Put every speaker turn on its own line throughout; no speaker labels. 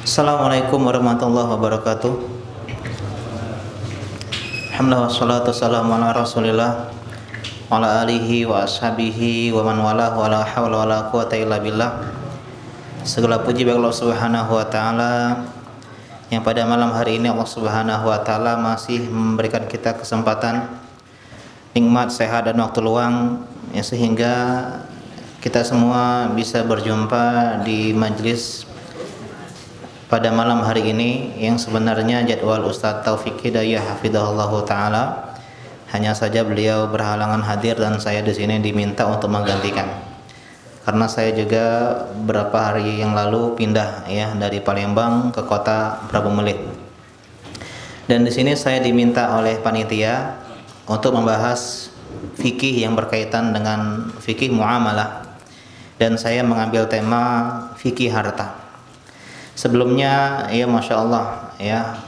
Assalamualaikum warahmatullahi wabarakatuh. Alhamdulillah wassalatu wassalamu ala Rasulillah wa ala alihi wa ashabihi wa man wala wa la hawla wa la quwata illa billah. Segala puji bagi Allah Subhanahu wa taala yang pada malam hari ini Allah Subhanahu wa taala masih memberikan kita kesempatan, nikmat, sehat dan waktu luang ya, sehingga kita semua bisa berjumpa di majelis pada malam hari ini yang sebenarnya jadwal Ustadz Taufik Hidayah hafizahullah taala, hanya saja beliau berhalangan hadir dan saya di sini diminta untuk menggantikan. Karena saya juga beberapa hari yang lalu pindah ya dari Palembang ke kota Prabu Mulih. Dan di sini saya diminta oleh panitia untuk membahas fikih yang berkaitan dengan fikih muamalah. Dan saya mengambil tema fikih harta. Sebelumnya ya Masya Allah ya,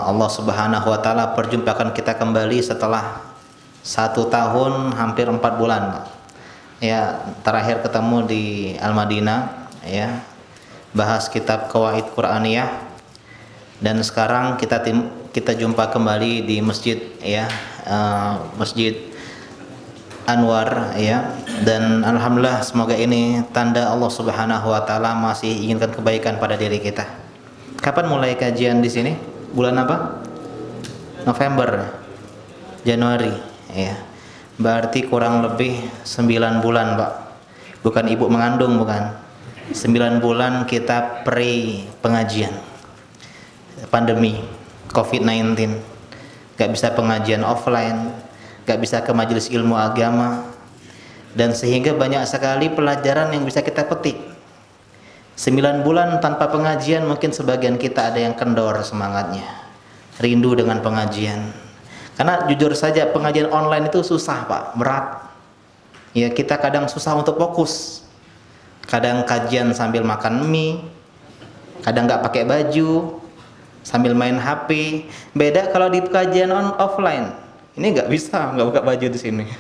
Allah Subhanahu wa taala perjumpakan kita kembali setelah 1 tahun hampir 4 bulan Pak. Ya, terakhir ketemu di Al-Madinah ya, bahas kitab Qawaid Quraniyah, dan sekarang kita jumpa kembali di masjid ya, Masjid Anwar ya, dan alhamdulillah semoga ini tanda Allah Subhanahu wa taala masih inginkan kebaikan pada diri kita. Kapan mulai kajian di sini? Bulan apa? November, Januari ya. Berarti kurang lebih 9 bulan, Pak. Bukan ibu mengandung, bukan. 9 bulan kita pre pengajian. Pandemi COVID-19. Gak bisa pengajian offline, gak bisa ke majelis ilmu agama, dan sehingga banyak sekali pelajaran yang bisa kita petik. 9 bulan tanpa pengajian, mungkin sebagian kita ada yang kendor semangatnya, rindu dengan pengajian. Karena jujur saja pengajian online itu susah Pak, berat ya, kita kadang susah untuk fokus, kadang kajian sambil makan mie, kadang gak pakai baju, sambil main HP. Beda kalau di kajian offline, ini nggak bisa nggak buka baju di sini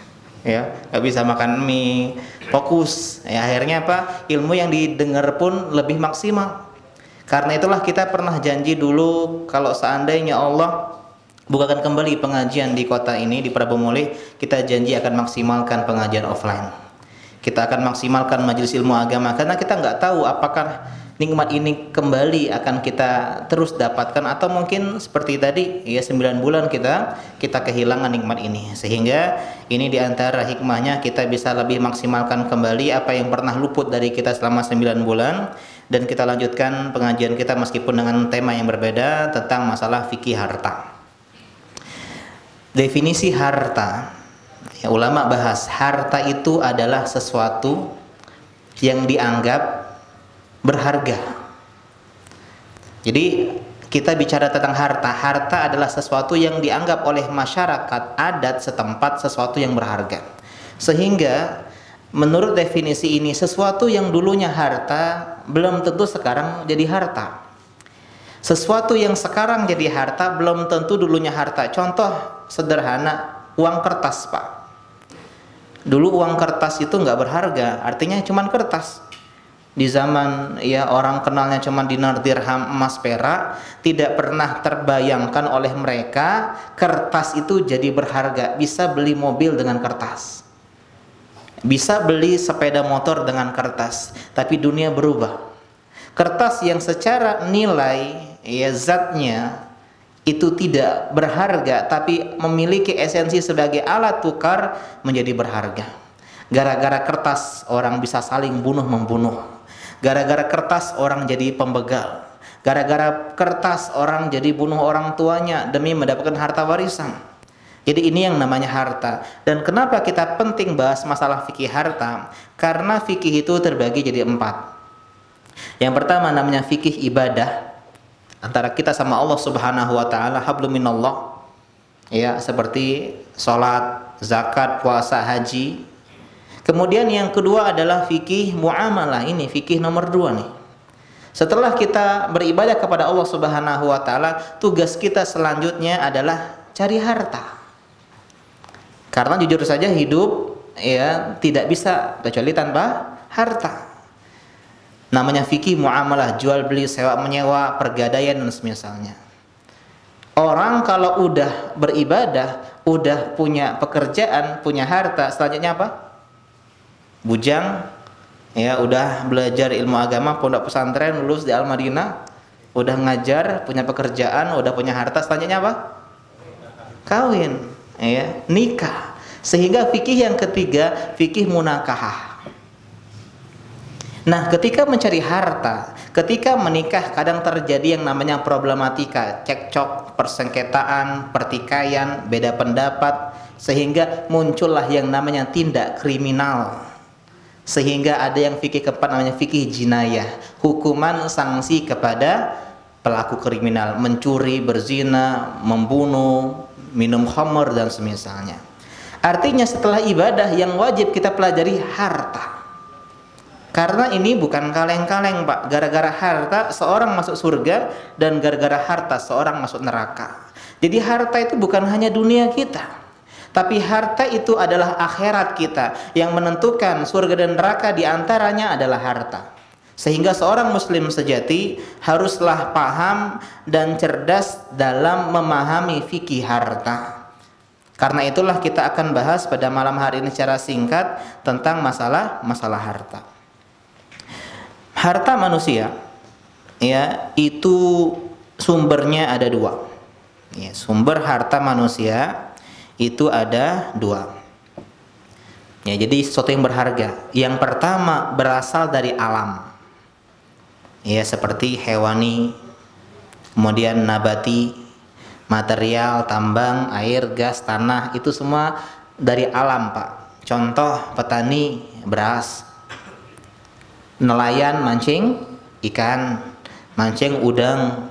ya, nggak bisa makan mie, fokus ya, akhirnya apa, ilmu yang didengar pun lebih maksimal. Karena itulah kita pernah janji dulu, kalau seandainya Allah bukakan kembali pengajian di kota ini, di Prabu Mulih, kita janji akan maksimalkan pengajian offline, kita akan maksimalkan majelis ilmu agama, karena kita nggak tahu apakah nikmat ini kembali akan kita terus dapatkan, atau mungkin seperti tadi ya, 9 bulan kita kehilangan nikmat ini. Sehingga ini diantara hikmahnya kita bisa lebih maksimalkan kembali apa yang pernah luput dari kita selama 9 bulan. Dan kita lanjutkan pengajian kita meskipun dengan tema yang berbeda, tentang masalah fikih harta. Definisi harta ya, ulama bahas harta itu adalah sesuatu yang dianggap berharga. Jadi kita bicara tentang harta. Harta adalah sesuatu yang dianggap oleh masyarakat adat setempat sesuatu yang berharga. Sehingga menurut definisi ini, sesuatu yang dulunya harta belum tentu sekarang jadi harta. Sesuatu yang sekarang jadi harta belum tentu dulunya harta. Contoh sederhana, uang kertas Pak. Dulu uang kertas itu nggak berharga, artinya cuman kertas. Di zaman ya orang kenalnya cuma dinar, dirham, emas, perak, tidak pernah terbayangkan oleh mereka kertas itu jadi berharga. Bisa beli mobil dengan kertas, bisa beli sepeda motor dengan kertas. Tapi dunia berubah. Kertas yang secara nilai ya zatnya itu tidak berharga, tapi memiliki esensi sebagai alat tukar, menjadi berharga. Gara-gara kertas orang bisa saling bunuh-membunuh. Gara-gara kertas orang jadi pembegal. Gara-gara kertas orang jadi bunuh orang tuanya demi mendapatkan harta warisan. Jadi ini yang namanya harta. Dan kenapa kita penting bahas masalah fikih harta? Karena fikih itu terbagi jadi 4. Yang pertama namanya fikih ibadah, antara kita sama Allah Subhanahu wa taala, hablum minallah. Ya, seperti salat, zakat, puasa, haji. Kemudian yang kedua adalah fikih muamalah. Ini fikih nomor 2 nih. Setelah kita beribadah kepada Allah Subhanahu wa taala, tugas kita selanjutnya adalah cari harta. Karena jujur saja hidup ya tidak bisa kecuali tanpa harta. Namanya fikih muamalah, jual beli, sewa menyewa, pergadaian dan semisalnya. Orang kalau udah beribadah, udah punya pekerjaan, punya harta, selanjutnya apa? Bujang, ya udah belajar ilmu agama, pondok pesantren, lulus di Al-Madinah, udah ngajar, punya pekerjaan, udah punya harta, selanjutnya apa? Kawin, ya, nikah. Sehingga fikih yang ketiga, fikih munakahah. Nah, ketika mencari harta, ketika menikah kadang terjadi yang namanya problematika, cekcok, persengketaan, pertikaian, beda pendapat, sehingga muncullah yang namanya tindak kriminal. Sehingga ada yang fikih keempat namanya fikih jinayah, hukuman sanksi kepada pelaku kriminal, mencuri, berzina, membunuh, minum khamr dan semisalnya. Artinya setelah ibadah yang wajib kita pelajari harta. Karena ini bukan kaleng-kaleng, Pak. Gara-gara harta seorang masuk surga dan gara-gara harta seorang masuk neraka. Jadi harta itu bukan hanya dunia kita, tapi harta itu adalah akhirat kita. Yang menentukan surga dan neraka diantaranya adalah harta. Sehingga seorang muslim sejati haruslah paham dan cerdas dalam memahami fikih harta. Karena itulah kita akan bahas pada malam hari ini secara singkat tentang masalah harta. Harta manusia, ya, itu sumbernya ada dua. Ya, sumber harta manusia itu ada dua. Ya, jadi sesuatu yang berharga. Yang pertama berasal dari alam. Ya, seperti hewani, kemudian nabati, material, tambang, air, gas, tanah, itu semua dari alam, Pak. Contoh petani beras, nelayan mancing ikan, mancing udang.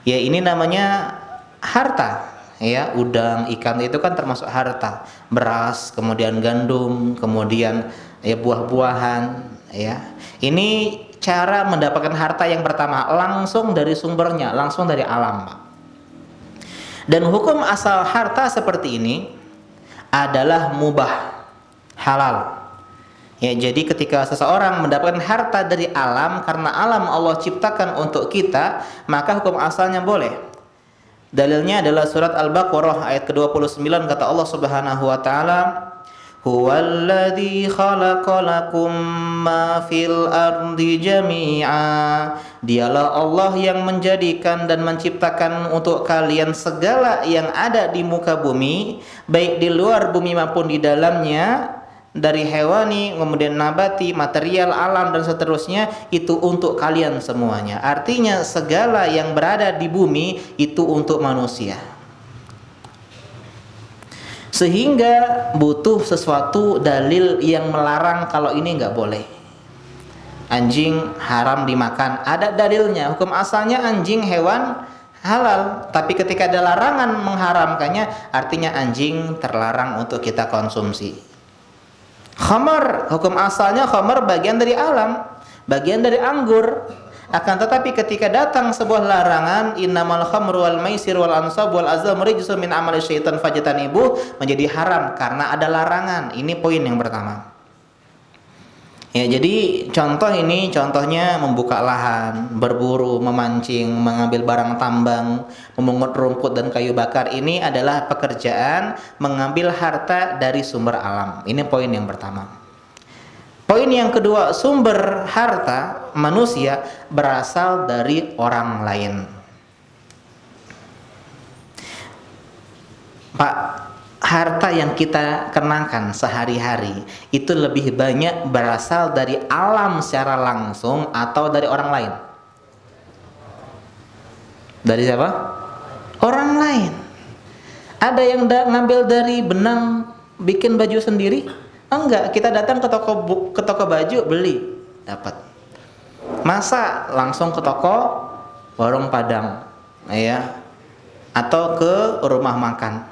Ya, ini namanya harta. Ya, udang, ikan itu kan termasuk harta. Beras, kemudian gandum, kemudian ya buah-buahan, ya. Ini cara mendapatkan harta yang pertama, langsung dari sumbernya, langsung dari alam, Pak. Dan hukum asal harta seperti ini adalah mubah, halal. Ya, jadi ketika seseorang mendapatkan harta dari alam, karena alam Allah ciptakan untuk kita, maka hukum asalnya boleh. Dalilnya adalah surat Al-Baqarah ayat ke-29, kata Allah Subhanahu wa taala, "Huwallazi khalaqalakum ma fil ardi jami'a." Dialah Allah yang menjadikan dan menciptakan untuk kalian segala yang ada di muka bumi, baik di luar bumi maupun di dalamnya, dari hewani, kemudian nabati, material, alam dan seterusnya, itu untuk kalian semuanya. Artinya segala yang berada di bumi itu untuk manusia. Sehingga butuh sesuatu dalil yang melarang kalau ini nggak boleh. Anjing haram dimakan, ada dalilnya. Hukum asalnya anjing hewan halal, tapi ketika ada larangan mengharamkannya, artinya anjing terlarang untuk kita konsumsi. Khamar, hukum asalnya khamar bagian dari alam, bagian dari anggur. Akan tetapi ketika datang sebuah larangan, innamal khamru wal maisir wal ansab wal azlam rijsun min amali syaitan fajtanibuh, menjadi haram karena ada larangan. Ini poin yang pertama. Ya, jadi contoh ini contohnya membuka lahan, berburu, memancing, mengambil barang tambang, memungut rumput dan kayu bakar. Ini adalah pekerjaan mengambil harta dari sumber alam. Ini poin yang pertama. Poin yang kedua, sumber harta manusia berasal dari orang lain. Pak, harta yang kita kenakan sehari-hari itu lebih banyak berasal dari alam secara langsung atau dari orang lain? Dari siapa? Orang lain. Ada yang ngambil dari benang bikin baju sendiri? Enggak, kita datang ke toko baju, beli, dapat. Masa langsung ke toko warung Padang, ya, atau ke rumah makan.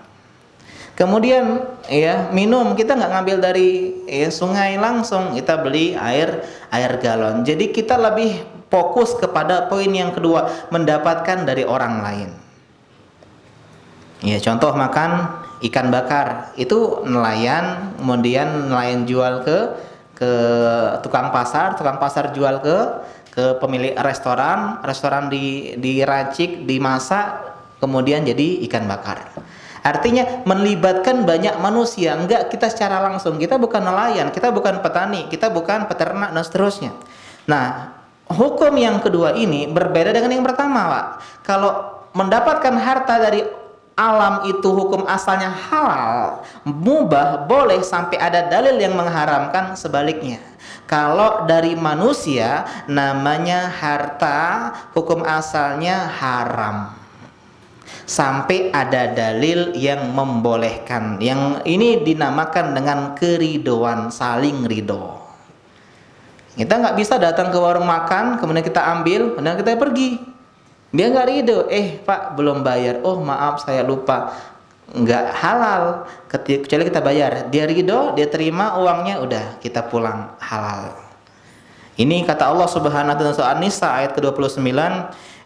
Kemudian ya minum, kita nggak ngambil dari sungai langsung, kita beli air galon. Jadi kita lebih fokus kepada poin yang kedua, mendapatkan dari orang lain. Ya, contoh makan ikan bakar, itu nelayan, kemudian nelayan jual ke tukang pasar jual ke ke pemilik restoran, diracik, dimasak, kemudian jadi ikan bakar. Artinya melibatkan banyak manusia, enggak kita secara langsung, kita bukan nelayan, kita bukan petani, kita bukan peternak dan seterusnya. Nah, hukum yang kedua ini berbeda dengan yang pertama, Pak. Kalau mendapatkan harta dari alam itu hukum asalnya halal, mubah, boleh sampai ada dalil yang mengharamkan sebaliknya. Kalau dari manusia namanya harta hukum asalnya haram sampai ada dalil yang membolehkan. Yang ini dinamakan dengan keridoan, saling ridho. Kita nggak bisa datang ke warung makan kemudian kita ambil kemudian kita pergi, dia nggak ridho. Pak belum bayar, oh maaf saya lupa. Nggak halal kecuali kita bayar. Dia ridho, dia terima uangnya, udah kita pulang, halal. Ini kata Allah Subhanahu wa taala surah An-Nisa ayat ke-29,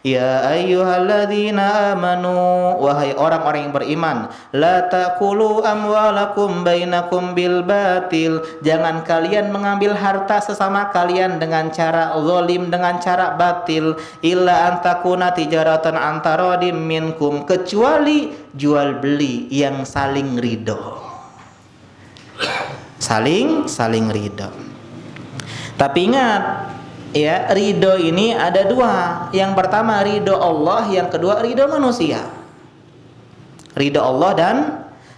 ya ayyuhalladzina amanu, wahai orang-orang yang beriman, la taqulu amwalakum bainakum bil batil, jangan kalian mengambil harta sesama kalian dengan cara zalim, dengan cara batil, illa antakuna tijaratan antaradim minkum, kecuali jual beli yang saling ridho. Saling ridho. Tapi ingat ya, ridho ini ada dua. Yang pertama ridho Allah, yang kedua ridho manusia. Ridho Allah dan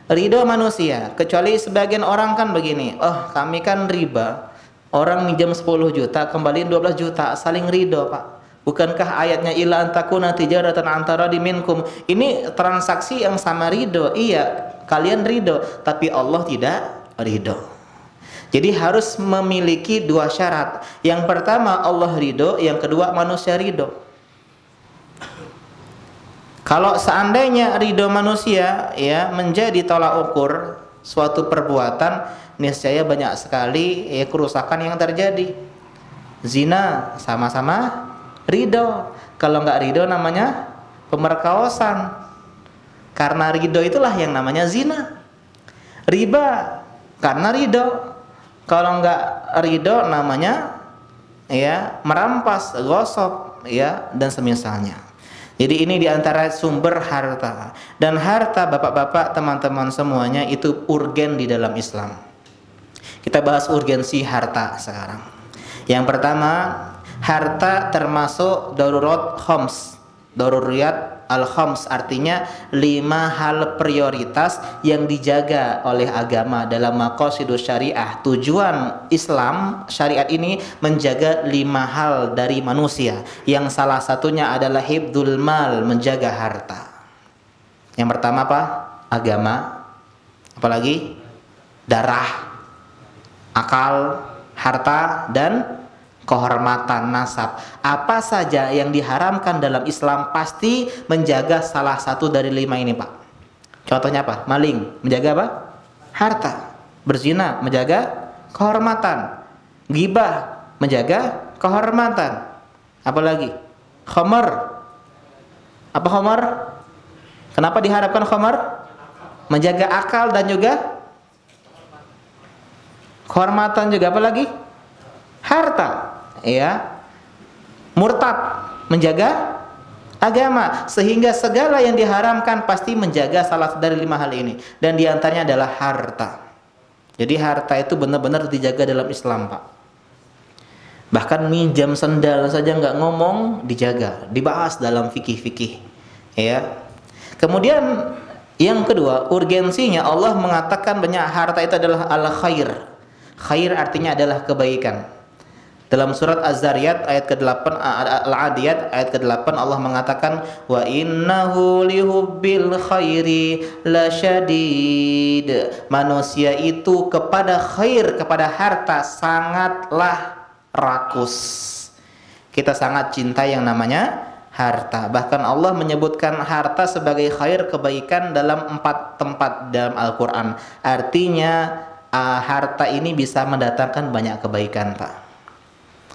ridho manusia. Kecuali sebagian orang kan begini, oh kami kan riba, orang minjam 10 juta kembaliin 12 juta, saling ridho, Pak. Bukankah ayatnya illa antakuna tijaratan antara diminkum, ini transaksi yang sama ridho. Iya, kalian ridho, tapi Allah tidak ridho. Jadi harus memiliki dua syarat. Yang pertama Allah ridho, yang kedua manusia ridho. Kalau seandainya ridho manusia ya menjadi tolak ukur suatu perbuatan, niscaya banyak sekali ya kerusakan yang terjadi. Zina sama-sama ridho. Kalau nggak ridho namanya pemerkosaan. Karena ridho itulah yang namanya zina. Riba karena ridho. Kalau nggak ridho namanya ya merampas, gosok ya dan semisalnya. Jadi ini diantara sumber harta, dan harta bapak-bapak teman-teman semuanya itu urgen di dalam Islam. Kita bahas urgensi harta sekarang. Yang pertama, harta termasuk darurat khoms, daruriyat al-khoms, artinya 5 hal prioritas yang dijaga oleh agama dalam maqasidus syariah. Tujuan Islam syariat ini menjaga 5 hal dari manusia, yang salah satunya adalah hibdul mal, menjaga harta. Yang pertama apa? Agama. Apalagi? Darah, akal, harta, dan kehormatan nasab. Apa saja yang diharamkan dalam Islam pasti menjaga salah satu dari 5 ini, Pak. Contohnya apa? Maling, menjaga apa? Harta. Berzina, menjaga kehormatan. Ghibah, menjaga kehormatan. Apalagi? Khamar. Apa khamar? Kenapa diharapkan khamar? Menjaga akal dan juga kehormatan juga. Apalagi? Harta. Ya, murtad, menjaga agama, sehingga segala yang diharamkan pasti menjaga salah satu dari 5 hal ini, dan diantaranya adalah harta. Jadi harta itu benar-benar dijaga dalam Islam, Pak. Bahkan minjam sendal saja nggak ngomong, dijaga, dibahas dalam fikih-fikih. Ya. Kemudian yang kedua, urgensinya Allah mengatakan banyak harta itu adalah al-khair. Khair artinya adalah kebaikan. Dalam surat Az-Zariyat ayat ke-8, Al-Adiyat ayat ke-8, Allah mengatakan wa innahu lihubbil khairi lasyadid. Manusia itu kepada khair, kepada harta sangatlah rakus. Kita sangat cinta yang namanya harta. Bahkan Allah menyebutkan harta sebagai khair, kebaikan, dalam 4 tempat dalam Al-Quran. Artinya harta ini bisa mendatangkan banyak kebaikan, Pak.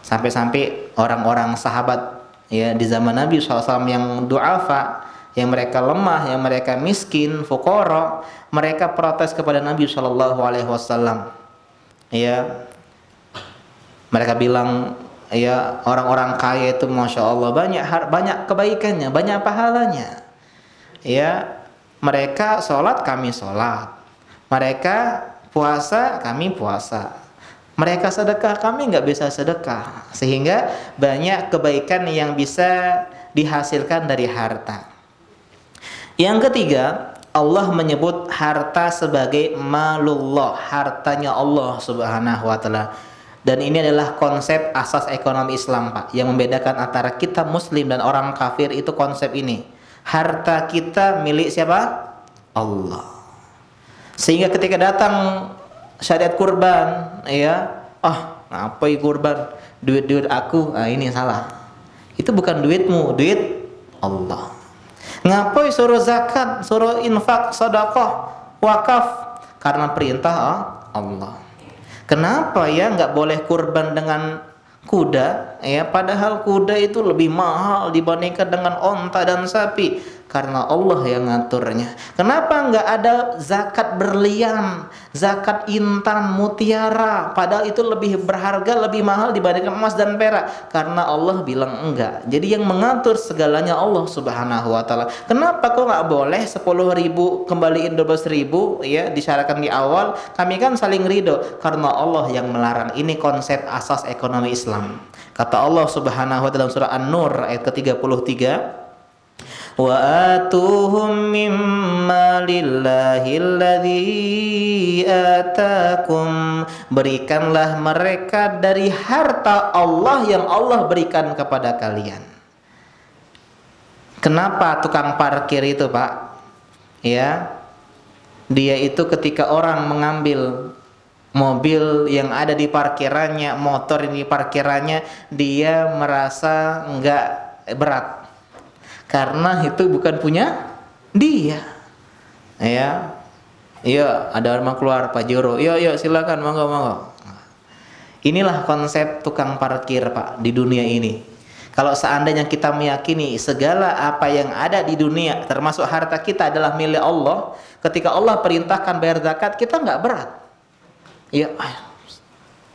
Sampai-sampai orang-orang sahabat ya di zaman Nabi SAW yang du'afa, yang mereka lemah, yang mereka miskin, fuqara, mereka protes kepada Nabi SAW. Ya, mereka bilang, ya orang-orang kaya itu masya Allah banyak kebaikannya, banyak pahalanya. Ya, mereka sholat kami sholat, mereka puasa kami puasa, mereka sedekah kami nggak bisa sedekah, sehingga banyak kebaikan yang bisa dihasilkan dari harta. Yang ketiga, Allah menyebut harta sebagai malullah, hartanya Allah Subhanahu wa taala. Dan ini adalah konsep asas ekonomi Islam, Pak, yang membedakan antara kita muslim dan orang kafir itu konsep ini. Harta kita milik siapa? Allah. Sehingga ketika datang syariat kurban, ya, ngapain kurban? Duit-duit aku, ini salah. Itu bukan duitmu, duit Allah. Ngapain suruh zakat, suruh infak, sedekah, wakaf? Karena perintah Allah. Kenapa ya nggak boleh kurban dengan kuda? Ya, padahal kuda itu lebih mahal dibandingkan dengan onta dan sapi. Karena Allah yang ngaturnya. Kenapa nggak ada zakat berlian, zakat intan, mutiara? Padahal itu lebih berharga, lebih mahal dibandingkan emas dan perak. Karena Allah bilang enggak. Jadi yang mengatur segalanya Allah Subhanahu wa taala. Kenapa kok nggak boleh 10.000 kembaliin 12.000? Ya, disyaratkan di awal. Kami kan saling ridho. Karena Allah yang melarang. Ini konsep asas ekonomi Islam. Kata Allah Subhanahu wa taala dalam surah An-Nur ayat ke-33. Wa atuhum mimma lillahi alladzi atakum, berikanlah mereka dari harta Allah yang Allah berikan kepada kalian. Kenapa tukang parkir itu, Pak? Ya, dia itu ketika orang mengambil mobil yang ada di parkirannya, motor yang di parkirannya, dia merasa enggak berat. Karena itu bukan punya dia. Ya. Iya, ada orang keluar Pak Joro. Iya, silakan, monggo. Inilah konsep tukang parkir, Pak, di dunia ini. Kalau seandainya kita meyakini segala apa yang ada di dunia, termasuk harta kita adalah milik Allah, ketika Allah perintahkan bayar zakat, kita nggak berat. Iya,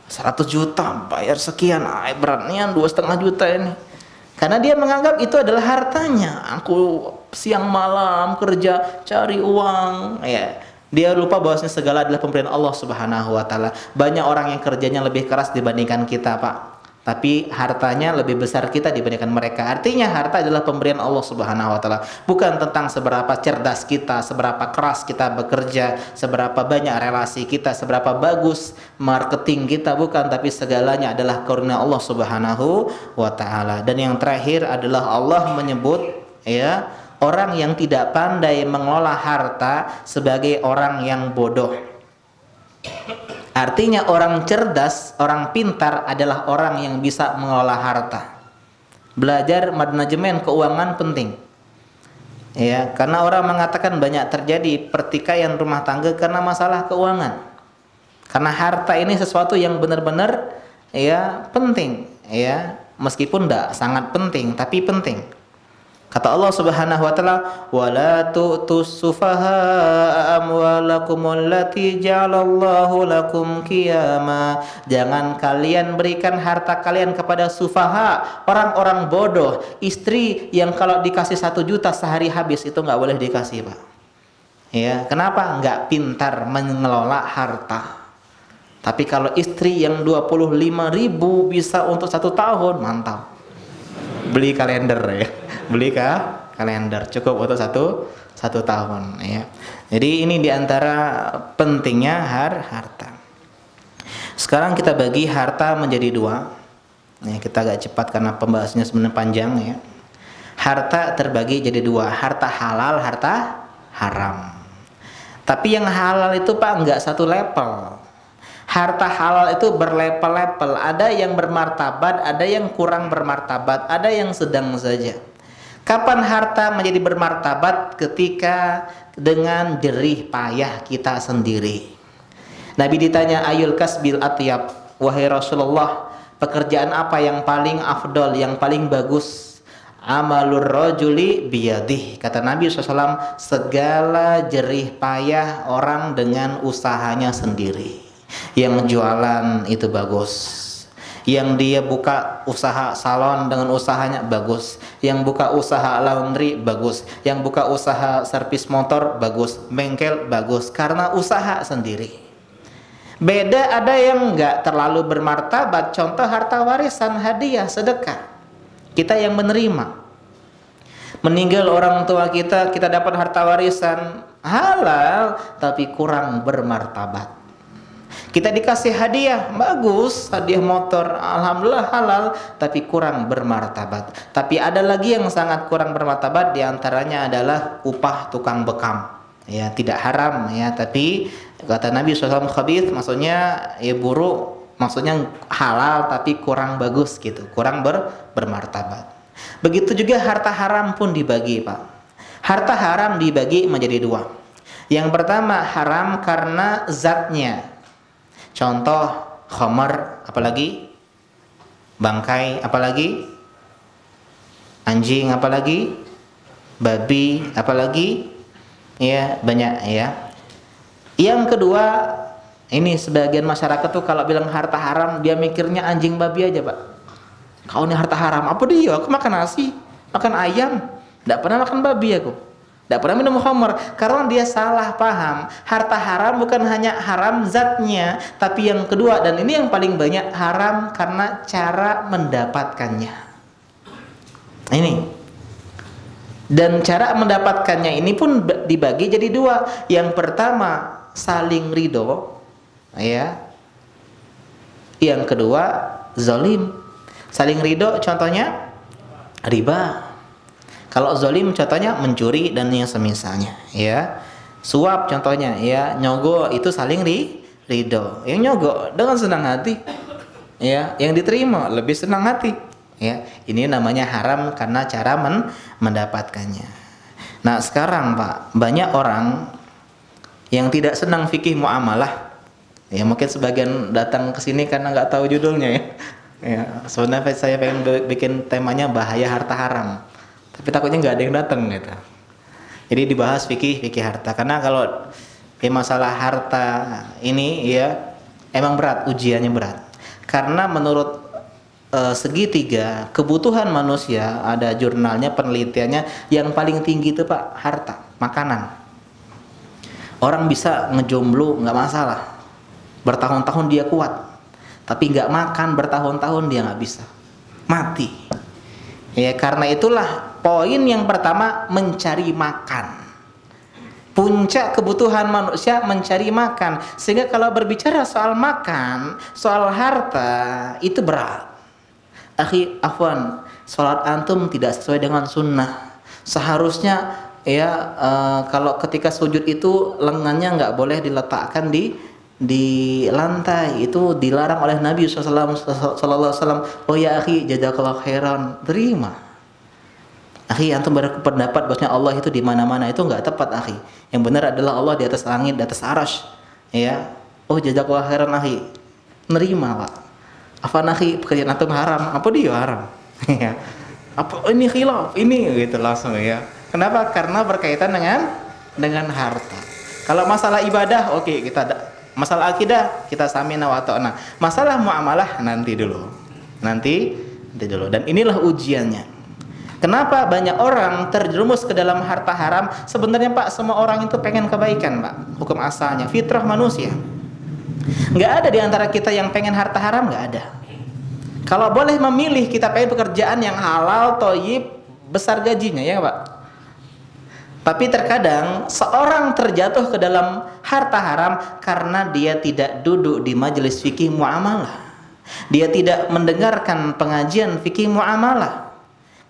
100 juta bayar sekian, beratnya 2,5 juta ini. Karena dia menganggap itu adalah hartanya. Aku siang malam kerja cari uang, ya. Dia lupa bahwasanya segala adalah pemberian Allah Subhanahu wa taala. Banyak orang yang kerjanya lebih keras dibandingkan kita, Pak. Tapi hartanya lebih besar kita dibandingkan mereka. Artinya harta adalah pemberian Allah Subhanahu wa taala. Bukan tentang seberapa cerdas kita, seberapa keras kita bekerja, seberapa banyak relasi kita, seberapa bagus marketing kita, bukan, tapi segalanya adalah karunia Allah Subhanahu wa taala. Dan yang terakhir adalah Allah menyebut, ya, orang yang tidak pandai mengelola harta sebagai orang yang bodoh. Artinya orang cerdas, orang pintar adalah orang yang bisa mengelola harta. Belajar manajemen keuangan penting. Ya, karena orang mengatakan banyak terjadi pertikaian rumah tangga karena masalah keuangan. Karena harta ini sesuatu yang benar-benar, ya, penting, ya, meskipun tidak sangat penting, tapi penting. Kata Allah Subhanahu wa taala, "Wala tu'tus sufaha amwalakum allati ja'alallahu lakum qiyama." Jangan kalian berikan harta kalian kepada sufaha, orang-orang bodoh, istri yang kalau dikasih 1 juta sehari habis, itu nggak boleh dikasih, Pak. Ya, kenapa? Nggak pintar mengelola harta. Tapi kalau istri yang 25.000 bisa untuk 1 tahun, mantap. Beli kalender, ya. Beli kalender cukup untuk satu tahun, ya. Jadi ini diantara pentingnya harta. Sekarang kita bagi harta menjadi 2. Ya, kita agak cepat karena pembahasannya sebenarnya panjang, ya. Harta terbagi jadi 2, harta halal, harta haram. Tapi yang halal itu, Pak, enggak satu level. Harta halal itu berlevel-level. Ada yang bermartabat, ada yang kurang bermartabat, ada yang sedang saja. Kapan harta menjadi bermartabat? Ketika dengan jerih payah kita sendiri. Nabi ditanya, ayul kasbil atyab, wahai Rasulullah, pekerjaan apa yang paling afdol, yang paling bagus? Amalur rajuli biyadih. Kata Nabi SAW, segala jerih payah orang dengan usahanya sendiri. Yang jualan itu bagus, Yang dia buka usaha salon dengan usahanya bagus. Yang buka usaha laundry bagus. Yang buka usaha servis motor bagus. Bengkel bagus. Karena usaha sendiri. Beda ada yang nggak terlalu bermartabat. Contoh harta warisan, hadiah, sedekah. Kita yang menerima. Meninggal orang tua kita, kita dapat harta warisan halal, tapi kurang bermartabat. Kita dikasih hadiah, bagus, hadiah motor, alhamdulillah halal, tapi kurang bermartabat. Tapi ada lagi yang sangat kurang bermartabat, diantaranya adalah upah tukang bekam. Ya, tidak haram ya, tapi kata Nabi SAW khabith, maksudnya ya buruk, maksudnya halal tapi kurang bagus gitu, kurang bermartabat. Begitu juga harta haram pun dibagi, Pak. Harta haram dibagi menjadi dua. Yang pertama haram karena zatnya. Contoh khamar, apalagi bangkai, apalagi anjing, apalagi babi, apalagi ya banyak ya. Yang kedua, ini sebagian masyarakat tuh kalau bilang harta haram dia mikirnya anjing babi aja, Pak. Kau ini harta haram, apa dia? Aku makan nasi, makan ayam, tidak pernah makan babi aku. Tidak pernah minum khamar, karena dia salah paham. Harta haram bukan hanya haram zatnya, tapi yang kedua, dan ini yang paling banyak, haram karena cara mendapatkannya. Ini. Dan cara mendapatkannya ini pun dibagi jadi dua. Yang pertama, saling ridho. Ya. Yang kedua, zalim. Saling ridho contohnya riba. Kalau zalim contohnya mencuri dan yang semisalnya, ya. Suap contohnya, ya. Nyogok itu saling ridho. Yang nyogok dengan senang hati, ya. Yang diterima lebih senang hati, ya. Ini namanya haram karena cara mendapatkannya. Nah sekarang Pak, banyak orang yang tidak senang fikih muamalah. Ya mungkin sebagian datang ke sini karena nggak tahu judulnya, ya. Ya, sebenarnya saya pengen bikin temanya bahaya harta haram. Tapi takutnya nggak ada yang datang gitu. Jadi dibahas fikih harta. Karena kalau masalah harta ini ya emang berat, ujiannya berat. Karena menurut segitiga kebutuhan manusia, ada jurnalnya, penelitiannya, yang paling tinggi itu Pak harta, makanan. Orang bisa ngejomblo nggak masalah, bertahun-tahun dia kuat. Tapi nggak makan bertahun-tahun dia nggak bisa, mati. Ya karena itulah poin yang pertama mencari makan. Puncak kebutuhan manusia mencari makan. Sehingga kalau berbicara soal makan, soal harta itu berat. Akhi, afwan, sholat antum tidak sesuai dengan sunnah. Seharusnya ya kalau ketika sujud itu lengannya nggak boleh diletakkan di lantai, itu dilarang oleh Nabi SAW. Oh ya akhi, jazakallahu khairan, terima. Akhi, antum berpendapat bahwasanya Allah itu di mana-mana, itu enggak tepat akhi. Yang benar adalah Allah di atas langit, di atas arasy. Ya. Oh jazakallahu khairan akhi, nerima Pak. Apa akhi, pekerjaan antum haram? Apa dia haram? Ya. Apa ini khilaf? Ini gitu langsung ya. Kenapa? Karena berkaitan dengan harta. Kalau masalah ibadah, oke, masalah akidah kita samina wa ta'na. Masalah muamalah nanti dulu. Dan inilah ujiannya. Kenapa banyak orang terjerumus ke dalam harta haram? Sebenarnya Pak, semua orang itu pengen kebaikan Pak. Hukum asalnya, fitrah manusia. Nggak ada di antara kita yang pengen harta haram, nggak ada. Kalau boleh memilih, kita pengen pekerjaan yang halal, thayyib, besar gajinya, ya Pak. Tapi terkadang seorang terjatuh ke dalam harta haram karena dia tidak duduk di majelis fikih muamalah. Dia tidak mendengarkan pengajian fikih muamalah.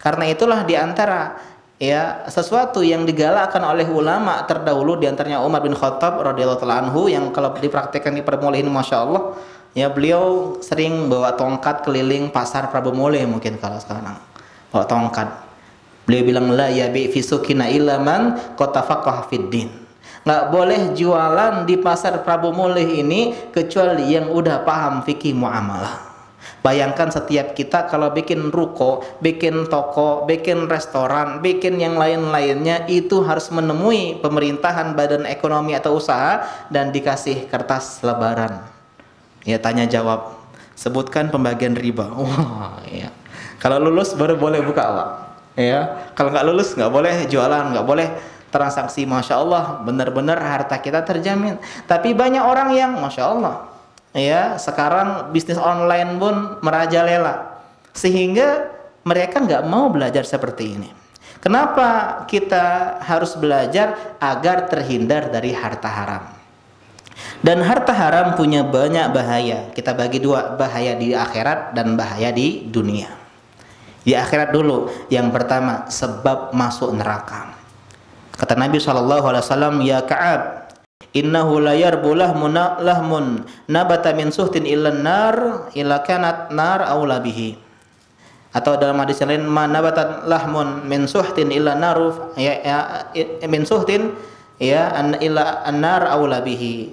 Karena itulah diantara ya sesuatu yang digalakkan oleh ulama terdahulu, diantaranya Umar bin Khattab radhiyallahu ta'ala anhu, yang kalau dipraktikkan di Prabu-Mulih ini masya Allah, ya beliau sering bawa tongkat keliling pasar Prabu-Mulih, mungkin kalau sekarang bawa tongkat. Beliau bilang la yabi fi sukina illa man qad tafaqaha fid din. Enggak boleh jualan di pasar Prabu-Mulih ini kecuali yang udah paham fikih muamalah. Bayangkan setiap kita kalau bikin ruko, bikin toko, bikin restoran, bikin yang lain-lainnya, itu harus menemui pemerintahan, badan ekonomi atau usaha, dan dikasih kertas lebaran. Ya tanya jawab. Sebutkan pembagian riba. Wah, ya. Kalau lulus baru boleh buka, Pak. Ya, kalau nggak lulus nggak boleh jualan, nggak boleh transaksi. Masya Allah, benar-benar harta kita terjamin. Tapi banyak orang yang, Masya Allah, ya, sekarang bisnis online pun merajalela, sehingga mereka nggak mau belajar seperti ini. Kenapa kita harus belajar? Agar terhindar dari harta haram. Dan harta haram punya banyak bahaya. Kita bagi dua, bahaya di akhirat dan bahaya di dunia. Di akhirat dulu, yang pertama, sebab masuk neraka. Kata Nabi SAW, ya Ka'ab, innahu la yarbu lahmun nabata min suhtin illa nar illa kanat nar aula bihi. Atau dalam hadis yang lain, ma nabatat lahmun min suhtin illa naruf min suhtin illa an-nar aula bihi.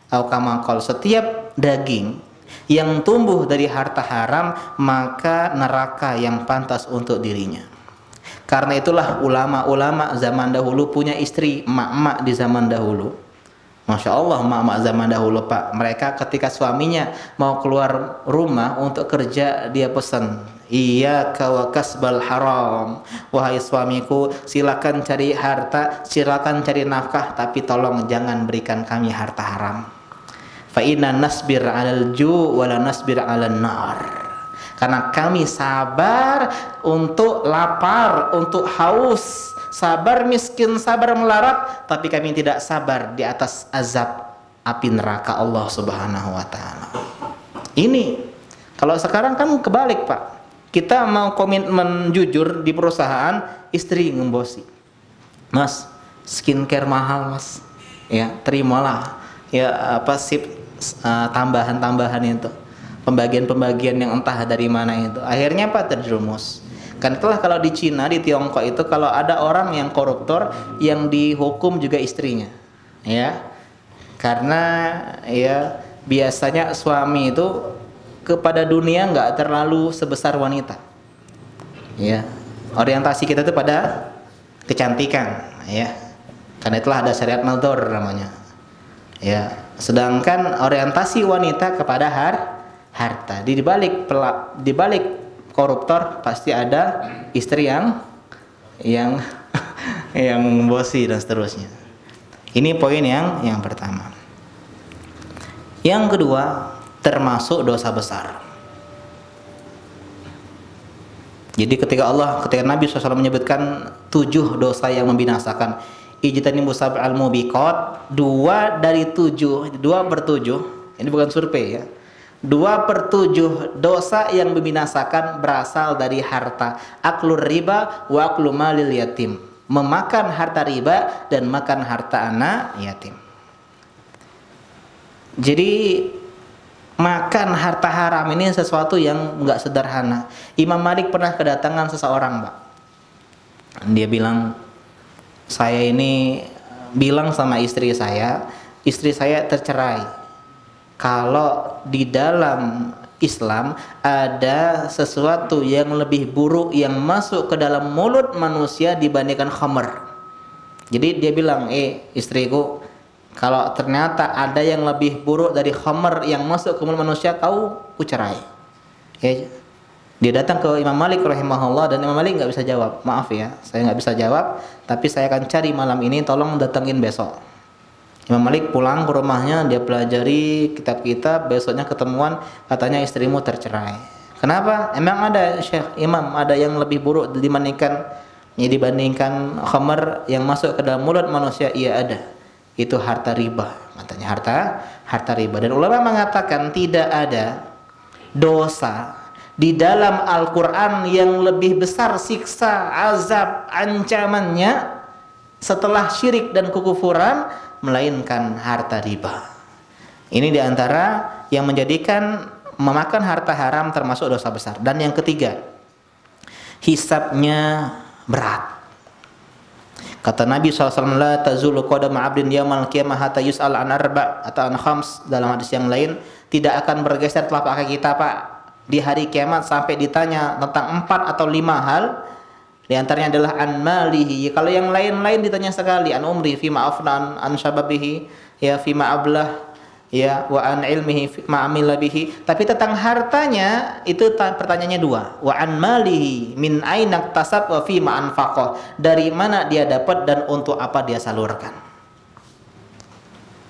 Atau kama qol, setiap daging yang tumbuh dari harta haram, maka neraka yang pantas untuk dirinya. Karena itulah ulama-ulama zaman dahulu punya istri, emak-emak di zaman dahulu. Masya Allah, emak-emak zaman dahulu, Pak, mereka ketika suaminya mau keluar rumah untuk kerja, dia pesan, iyyaka wa kasbal haram, wahai suamiku, silakan cari harta, silakan cari nafkah, tapi tolong jangan berikan kami harta haram. Fa inna nasbir 'alal ju' wa la nasbir 'alan nar. Karena kami sabar untuk lapar, untuk haus, sabar miskin, sabar melarat, tapi kami tidak sabar di atas azab api neraka Allah Subhanahu wa taala. Ini kalau sekarang kan kebalik, Pak. Kita mau komitmen jujur di perusahaan, istri ngembosi. Mas, skincare mahal, Mas. Ya, terimalah. Ya, apa sip tambahan-tambahan itu, pembagian-pembagian yang entah dari mana itu, akhirnya Pak terjerumus. Kan itulah kalau di Cina, di Tiongkok itu, kalau ada orang yang koruptor, yang dihukum juga istrinya, ya, karena ya biasanya suami itu kepada dunia nggak terlalu sebesar wanita, ya, orientasi kita itu pada kecantikan, ya, karena itulah ada syariat nadhar namanya, ya. Sedangkan orientasi wanita kepada harta. Di balik koruptor pasti ada istri yang yang bosi dan seterusnya. Ini poin yang pertama. Yang kedua, termasuk dosa besar. Jadi ketika Nabi SAW menyebutkan 7 dosa yang membinasakan, ijtanibu sab'al mubiqat, 2 dari 7, 2/7, ini bukan survei ya, 2/7 dosa yang membinasakan berasal dari harta. Aklur riba wa aklu malil yatim, memakan harta riba dan makan harta anak yatim. Jadi makan harta haram ini sesuatu yang enggak sederhana. Imam Malik pernah kedatangan seseorang, Pak. Dia bilang, saya ini bilang sama istri saya tercerai. Kalau di dalam Islam ada sesuatu yang lebih buruk yang masuk ke dalam mulut manusia dibandingkan khamr. Jadi dia bilang, istriku, kalau ternyata ada yang lebih buruk dari khamr yang masuk ke mulut manusia, kau cerai. Ya. Dia datang ke Imam Malik rahimahullah, dan Imam Malik nggak bisa jawab. Maaf ya, saya nggak bisa jawab, tapi saya akan cari malam ini, tolong datangin besok. Imam Malik pulang ke rumahnya, dia pelajari kitab-kitab, besoknya ketemuan, katanya istrimu tercerai. Kenapa? Emang ada Syekh Imam, ada yang lebih buruk dibandingkan khamr yang masuk ke dalam mulut manusia? Iya ada. Itu harta riba, katanya harta riba. Dan ulama mengatakan tidak ada dosa di dalam Al-Quran yang lebih besar siksa, azab, ancamannya setelah syirik dan kekufuran, melainkan harta riba. Ini diantara yang menjadikan memakan harta haram termasuk dosa besar. Dan yang ketiga, hisabnya berat. Kata Nabi SAW, la tazulu qadama 'abdin yaumal qiyamah hatta yus'al an arba' atau an khams. Dalam hadis yang lain, tidak akan bergeser telapak kaki kita, Pak, di hari kiamat sampai ditanya tentang 4 atau 5 hal. Di antaranya adalah an malihi. Kalau yang lain-lain ditanya sekali, an umri fima afnan, an syababihi, ya fima ablah, ya, wa an ilmihi ma'amila bihi. Tapi tentang hartanya itu pertanyaannya dua. Wa an malihi min aina tasab wa fi ma anfaqah. Dari mana dia dapat dan untuk apa dia salurkan.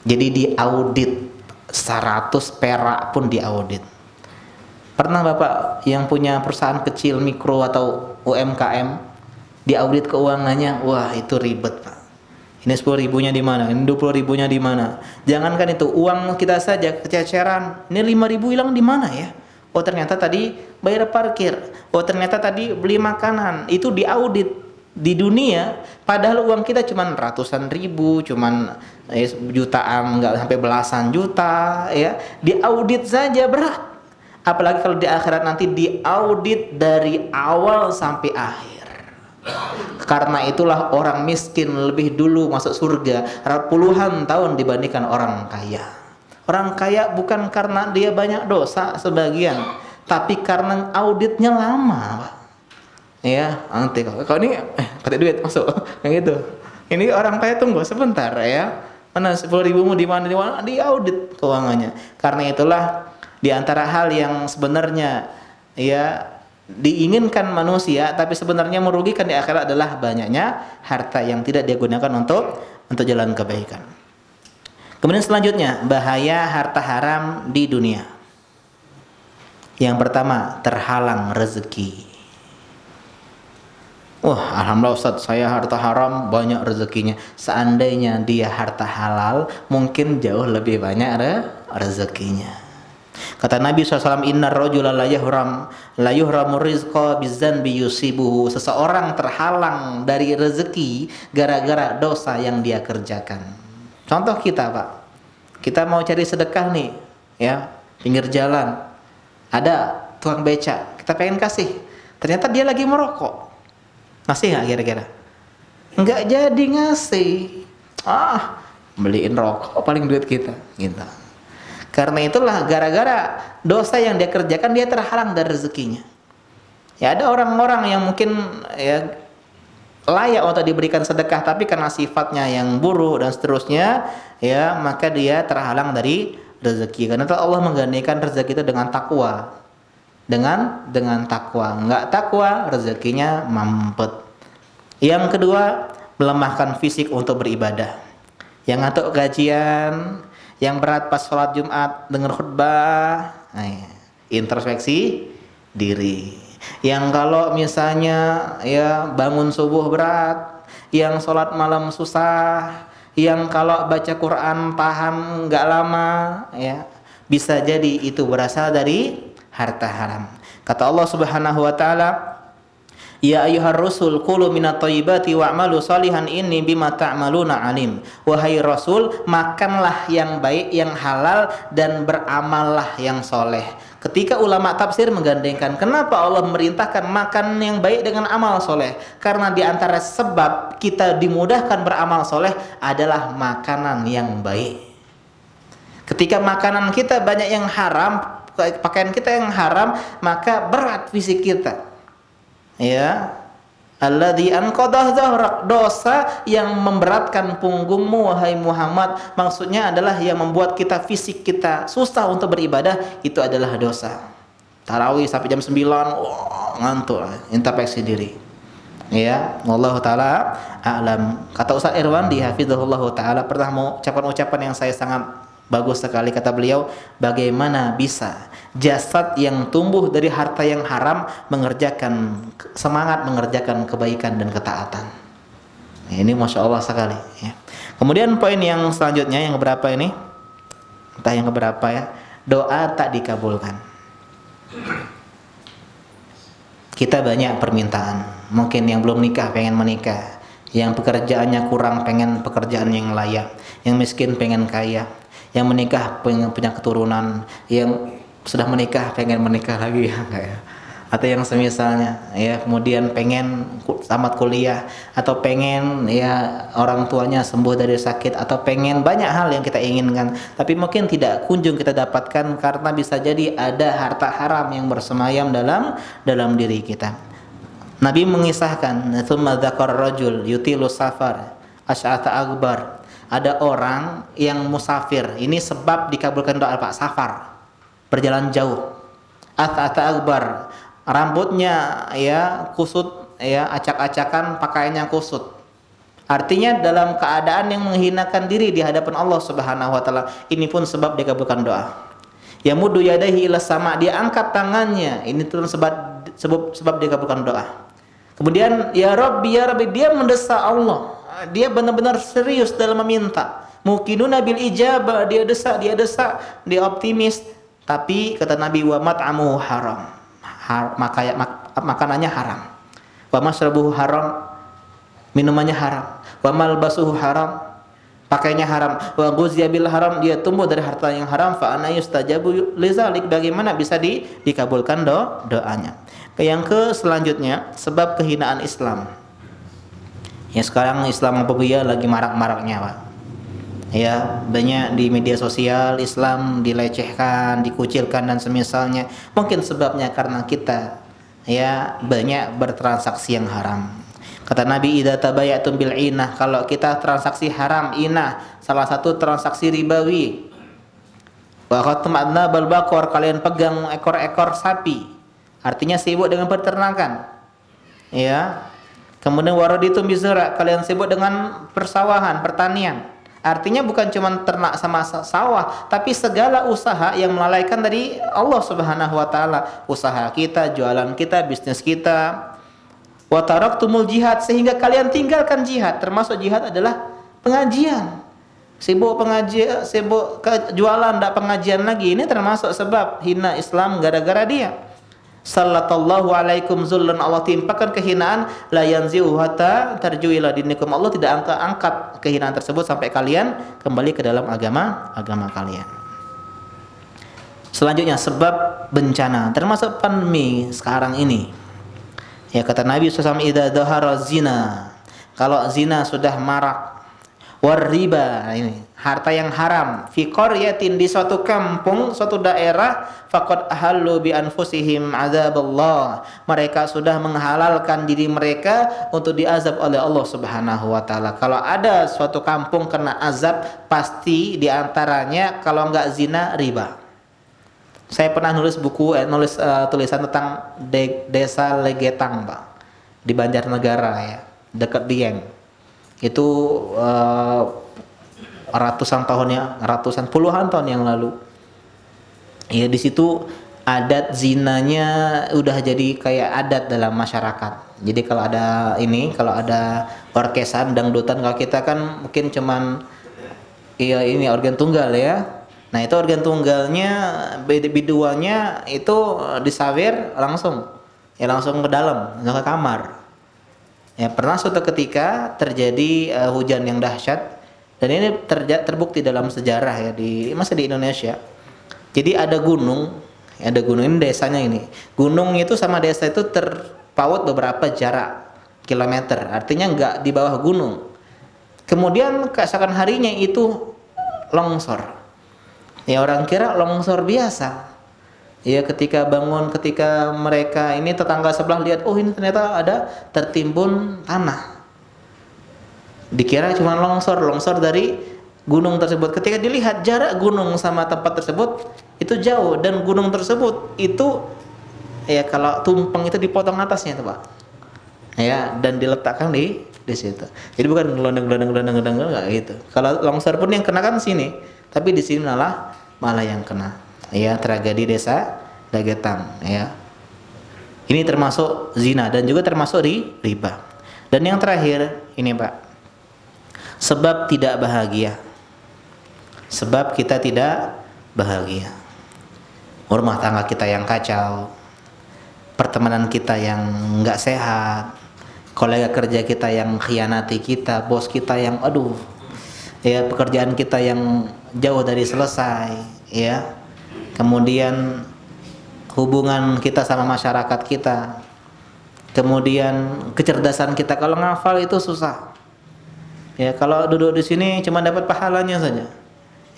Jadi diaudit 100 perak pun diaudit. Pernah Bapak yang punya perusahaan kecil, mikro atau UMKM diaudit keuangannya? Wah, itu ribet, Pak. Ini 10 ribunya di mana? Ini 20 ribunya di mana? Jangankan itu, uang kita saja kececeran. Ini 5 ribu hilang di mana ya? Oh, ternyata tadi bayar parkir. Oh, ternyata tadi beli makanan. Itu diaudit di dunia. Padahal uang kita cuma ratusan ribu, cuman jutaan, nggak sampai belasan juta, ya. Diaudit saja berat. Apalagi kalau di akhirat nanti diaudit dari awal sampai akhir. Karena itulah orang miskin lebih dulu masuk surga puluhan tahun dibandingkan orang kaya. Orang kaya bukan karena dia banyak dosa sebagian, tapi karena auditnya lama, Pak. Ya, nanti kalau ini pakai duit masuk, yang itu. Ini orang kaya tunggu sebentar ya. Mana 10 ribumu di mana diaudit keuangannya. Karena itulah di antara hal yang sebenarnya ya diinginkan manusia tapi sebenarnya merugikan di akhirat adalah banyaknya harta yang tidak dia gunakan untuk jalan kebaikan. Kemudian selanjutnya, bahaya harta haram di dunia. Yang pertama, terhalang rezeki. Wah, alhamdulillah Ustaz, saya harta haram banyak rezekinya. Seandainya dia harta halal, mungkin jauh lebih banyak rezekinya. Kata Nabi SAW, innar rajula la yuhramu rizqa bizzanbi yusibuhu. Seseorang terhalang dari rezeki gara-gara dosa yang dia kerjakan. Contoh kita, Pak. Kita mau cari sedekah nih, ya, pinggir jalan. Ada tukang beca, kita pengen kasih. Ternyata dia lagi merokok. Ngasih nggak kira-kira? Nggak jadi ngasih. Beliin rokok paling duit kita, gitu. Karena itulah gara-gara dosa yang dia kerjakan dia terhalang dari rezekinya. Ya ada orang-orang yang mungkin ya layak untuk diberikan sedekah tapi karena sifatnya yang buruk dan seterusnya, ya maka dia terhalang dari rezeki. Karena itu Allah menggantikan rezeki itu dengan takwa. Dengan takwa. Enggak takwa, rezekinya mampet. Yang kedua, melemahkan fisik untuk beribadah. Yang ngantuk kajian, yang berat pas sholat Jumat dengar khutbah, introspeksi diri. Yang kalau misalnya ya bangun subuh berat, yang sholat malam susah, yang kalau baca Quran paham nggak lama, ya bisa jadi itu berasal dari harta haram. Kata Allah Subhanahu wa taala, ya ayyuhar rusul qulu minat thayyibati wa'malu shalihan inni bima ta'maluna alim. Wahai rasul, makanlah yang baik, yang halal dan beramallah yang soleh. Ketika ulama tafsir menggandengkan kenapa Allah memerintahkan makan yang baik dengan amal soleh, karena di antara sebab kita dimudahkan beramal soleh adalah makanan yang baik. Ketika makanan kita banyak yang haram, pakaian kita yang haram, maka berat fisik kita. Ya, alladzi anqadha dhahrak, dosa yang memberatkan punggungmu wahai Muhammad. Maksudnya adalah yang membuat kita fisik kita susah untuk beribadah, itu adalah dosa. Tarawih sampai jam 9, ngantuk, introspeksi diri. Ya, wallahu taala a'lam. Kata Ustaz Irwandi hafizahullah taala pernah mengucapkan ucapan yang saya sangat bagus sekali. Kata beliau, bagaimana bisa jasad yang tumbuh dari harta yang haram semangat mengerjakan kebaikan dan ketaatan. Ini Masya Allah sekali ya. Kemudian poin yang selanjutnya, yang keberapa ini? Entah yang keberapa ya. Doa tak dikabulkan. Kita banyak permintaan. Mungkin yang belum nikah pengen menikah, yang pekerjaannya kurang pengen pekerjaan yang layak, yang miskin pengen kaya, yang menikah pengen punya keturunan, yang sudah menikah pengen menikah lagi ya, atau yang semisalnya ya, kemudian pengen tamat kuliah, atau pengen ya orang tuanya sembuh dari sakit, atau pengen banyak hal yang kita inginkan tapi mungkin tidak kunjung kita dapatkan karena bisa jadi ada harta haram yang bersemayam dalam diri kita. Nabi mengisahkan, "Tsumma dzakara rajul yutilu safar asy'ata akbar ada orang yang musafir. Ini sebab dikabulkan doa Pak, safar. Berjalan jauh. Ata akbar. Rambutnya ya kusut, ya acak-acakan, pakaiannya kusut. Artinya dalam keadaan yang menghinakan diri di hadapan Allah Subhanahu wa taala. Ini pun sebab dikabulkan doa. Yamuddu yadayhi ila sama, dia angkat tangannya. Ini pun sebab dikabulkan doa. Kemudian ya Rabbi dia mendesak Allah. Dia benar-benar serius dalam meminta. Muqinuna bil ijabah, dia desak, dia optimis. Tapi kata Nabi, wa mat'amuhu haram. Makanannya haram. Wa masrabuhu haram, minumannya haram. Wa malbasuhu haram, pakainya haram. Wa ghuziya bil haram, dia tumbuh dari harta yang haram. Fa ana yustajabu lizalik, bagaimana bisa dikabulkan doanya. Yang selanjutnya, sebab kehinaan Islam. Ya sekarang Islamophobia lagi marak-maraknya Pak. Ya banyak di media sosial Islam dilecehkan, dikucilkan dan semisalnya. Mungkin sebabnya karena kita ya banyak bertransaksi yang haram. Kata Nabi, idza tabayatum bil inah, kalau kita transaksi haram, inah salah satu transaksi ribawi. Wa khatum adnabal baqar, kalian pegang ekor-ekor sapi. Artinya sibuk dengan peternakan. Ya. Kemudian waraditum bizara, kalian sibuk dengan persawahan, pertanian. Artinya bukan cuma ternak sama sawah, tapi segala usaha yang melalaikan dari Allah Subhanahu wa taala. Usaha kita, jualan kita, bisnis kita. Wa taraktumul jihad, sehingga kalian tinggalkan jihad. Termasuk jihad adalah pengajian. Sibuk pengajian, sibuk jualan, tidak pengajian lagi. Ini termasuk sebab hina Islam gara-gara dia. Sallallahu alaikum zullan, Allah timpakan kehinaan, la yanzi'u hatta tarju ila dinikum. Allah tidak angkat kehinaan tersebut sampai kalian kembali ke dalam agama kalian. Selanjutnya sebab bencana, termasuk pandemi sekarang ini. Ya kata Nabi SAW, idza dhahara zina, kalau zina sudah marak, war riba, ini harta yang haram, fi qaryatin, di suatu kampung, suatu daerah, faqad ahallu bi anfusihim adzaballah, mereka sudah menghalalkan diri mereka untuk diazab oleh Allah Subhanahu wa taala. Kalau ada suatu kampung kena azab, pasti diantaranya kalau enggak zina, riba. Saya pernah nulis buku, tulisan tentang desa Legetang Pak, di Banjarnegara ya, dekat Dieng. Itu puluhan tahun yang lalu. Ya di situ adat zinanya udah jadi kayak adat dalam masyarakat. Jadi kalau ada orkesan dangdutan, kalau kita kan mungkin cuman ini organ tunggal ya. Nah itu organ tunggalnya, biduannya itu disawer langsung ke dalam, langsung ke kamar. Ya pernah suatu ketika terjadi hujan yang dahsyat, dan ini terbukti dalam sejarah ya masih di Indonesia. Jadi ada gunung ini desanya ini. Gunung itu sama desa itu terpaut beberapa jarak kilometer, artinya nggak di bawah gunung. Kemudian keesokan harinya itu longsor. Ya orang kira longsor biasa. Ya ketika mereka ini tetangga sebelah lihat, oh ini ternyata ada tertimbun tanah. Dikira cuma longsor dari gunung tersebut. Ketika dilihat jarak gunung sama tempat tersebut itu jauh, dan gunung tersebut itu ya kalau tumpeng itu dipotong atasnya itu Pak. Ya, dan diletakkan di situ. Jadi bukan gelondong enggak gitu. Kalau longsor pun yang kena kan sini, tapi di sini malah yang kena. Ya, tragedi desa Legetang ya. Ini termasuk zina dan juga termasuk riba. Dan yang terakhir ini Pak, sebab tidak bahagia. Sebab kita tidak bahagia. Rumah tangga kita yang kacau, pertemanan kita yang enggak sehat, kolega kerja kita yang khianati kita, bos kita yang ya pekerjaan kita yang jauh dari selesai ya. Kemudian hubungan kita sama masyarakat kita, kemudian kecerdasan kita, kalau ngafal itu susah ya, kalau duduk di sini cuma dapat pahalanya saja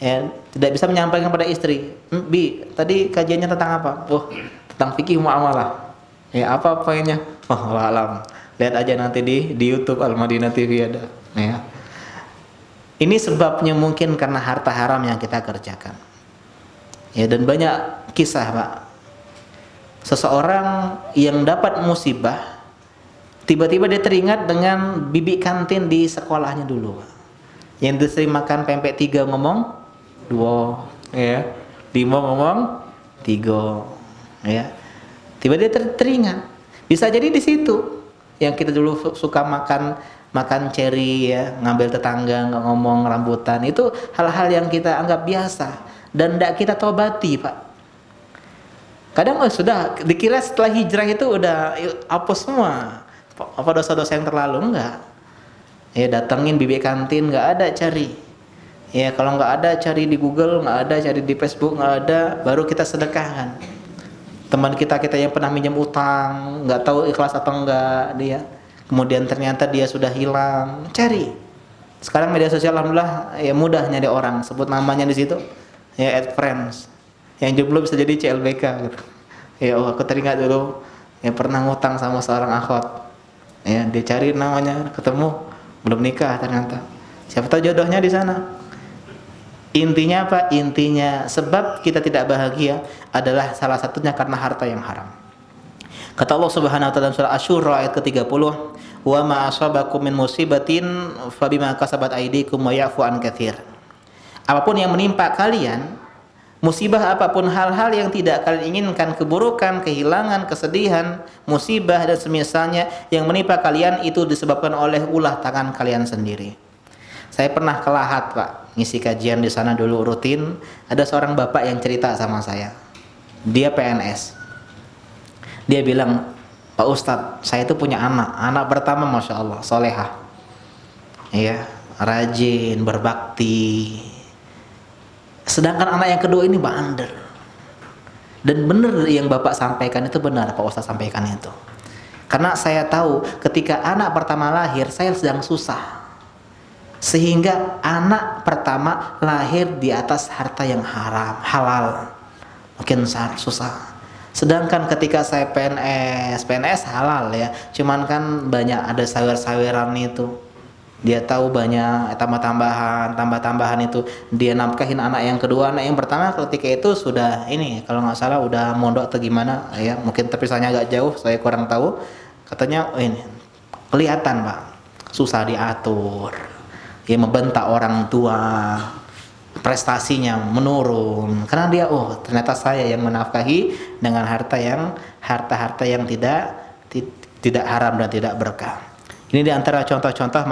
ya, tidak bisa menyampaikan pada istri, Bi tadi kajiannya tentang apa? Tentang fikih muamalah ya, apa poinnya? Alam, lihat aja nanti di YouTube Al Madinah TV ada ya. Ini sebabnya mungkin karena harta haram yang kita kerjakan. Ya, dan banyak kisah, Pak. Seseorang yang dapat musibah, tiba-tiba dia teringat dengan bibi kantin di sekolahnya dulu, Pak. Yang diterima makan pempek 3 ngomong 2, ya. 5 ngomong 3, ya. Tiba dia teringat. Bisa jadi di situ yang kita dulu suka makan ceri, ya, ngambil tetangga nggak ngomong rambutan, itu hal-hal yang kita anggap biasa dan tidak kita tobati, Pak. Kadang sudah dikira setelah hijrah itu udah hapus semua apa dosa-dosa yang terlalu. Enggak, ya, datengin bibi kantin, nggak ada, cari, ya, kalau nggak ada cari di Google, nggak ada cari di Facebook, nggak ada, baru kita sedekahkan. Teman kita yang pernah minjem utang, nggak tahu ikhlas atau enggak dia, kemudian ternyata dia sudah hilang, cari. Sekarang media sosial alhamdulillah ya mudah nyari orang, sebut namanya di situ, ya, add friends. Yang jomblo bisa jadi CLBK gitu. Ya, oh, aku teringat dulu ya pernah ngutang sama seorang akhwat, ya, dia cari namanya, ketemu, belum nikah ternyata, siapa tahu jodohnya di sana. Intinya apa? Intinya sebab kita tidak bahagia adalah salah satunya karena harta yang haram. Kata Allah Subhanahu wa taala dalam surah Asy-Syura ayat ke-30, "Wa ma asabakum min musibatin fabima kasabat aydikum wa ya'fu an katsir." Apapun yang menimpa kalian, musibah apapun, hal-hal yang tidak kalian inginkan, keburukan, kehilangan, kesedihan, musibah dan semisalnya yang menimpa kalian itu disebabkan oleh ulah tangan kalian sendiri. Saya pernah ke Lahat, Pak, ngisi kajian di sana dulu rutin. Ada seorang bapak yang cerita sama saya. Dia PNS. Dia bilang, "Pak Ustadz, saya itu punya anak pertama masya Allah, solehah, ya, rajin, berbakti. Sedangkan anak yang kedua ini bandel." Dan benar yang bapak sampaikan itu benar, Pak Ustadz sampaikan itu. Karena saya tahu ketika anak pertama lahir, saya sedang susah. Sehingga anak pertama lahir di atas harta yang haram, halal, mungkin susah. Sedangkan ketika saya PNS halal, ya, cuman kan banyak ada sawer-saweran itu. Dia tahu banyak tambah-tambahan itu. Dia nafkahin anak yang kedua, anak yang pertama ketika itu sudah ini, kalau nggak salah udah mondok atau gimana, ya, mungkin terpisahnya agak jauh, saya kurang tahu. Katanya, oh, ini kelihatan, Pak, susah diatur. Ya, membentak orang tua, prestasinya menurun karena dia, oh, ternyata saya yang menafkahi dengan harta yang tidak haram dan tidak berkah. Ini diantara contoh-contoh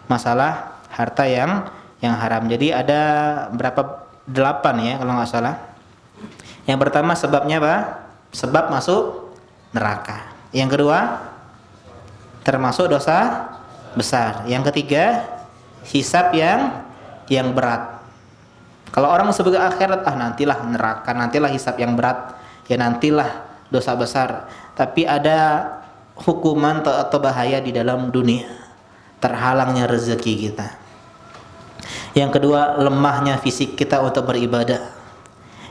masalah harta yang haram. Jadi ada berapa? 8 ya kalau nggak salah. Yang pertama sebabnya apa? Sebab masuk neraka. Yang kedua termasuk dosa besar. Yang ketiga hisab yang berat. Kalau orang sebagai akhirat, nantilah neraka, nantilah hisab yang berat, ya, nantilah dosa besar. Tapi ada hukuman atau bahaya di dalam dunia, terhalangnya rezeki kita. Yang kedua, lemahnya fisik kita untuk beribadah.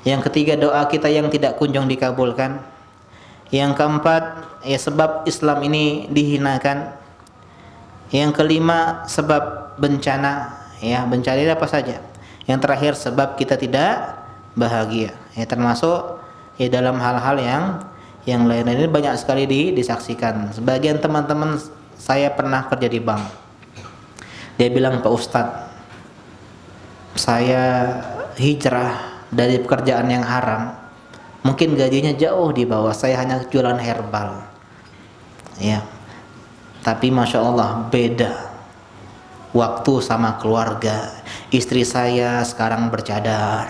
Yang ketiga, doa kita yang tidak kunjung dikabulkan. Yang keempat, ya, sebab Islam ini dihinakan. Yang kelima, sebab bencana, ya, bencana ini apa saja. Yang terakhir, sebab kita tidak bahagia, ya, termasuk ya dalam hal-hal yang lain. Ini banyak sekali disaksikan. Sebagian teman-teman saya pernah kerja di bank. Dia bilang, "Pak Ustadz, saya hijrah dari pekerjaan yang haram. Mungkin gajinya jauh di bawah, saya hanya jualan herbal, ya, tapi masya Allah beda waktu sama keluarga. Istri saya sekarang bercadar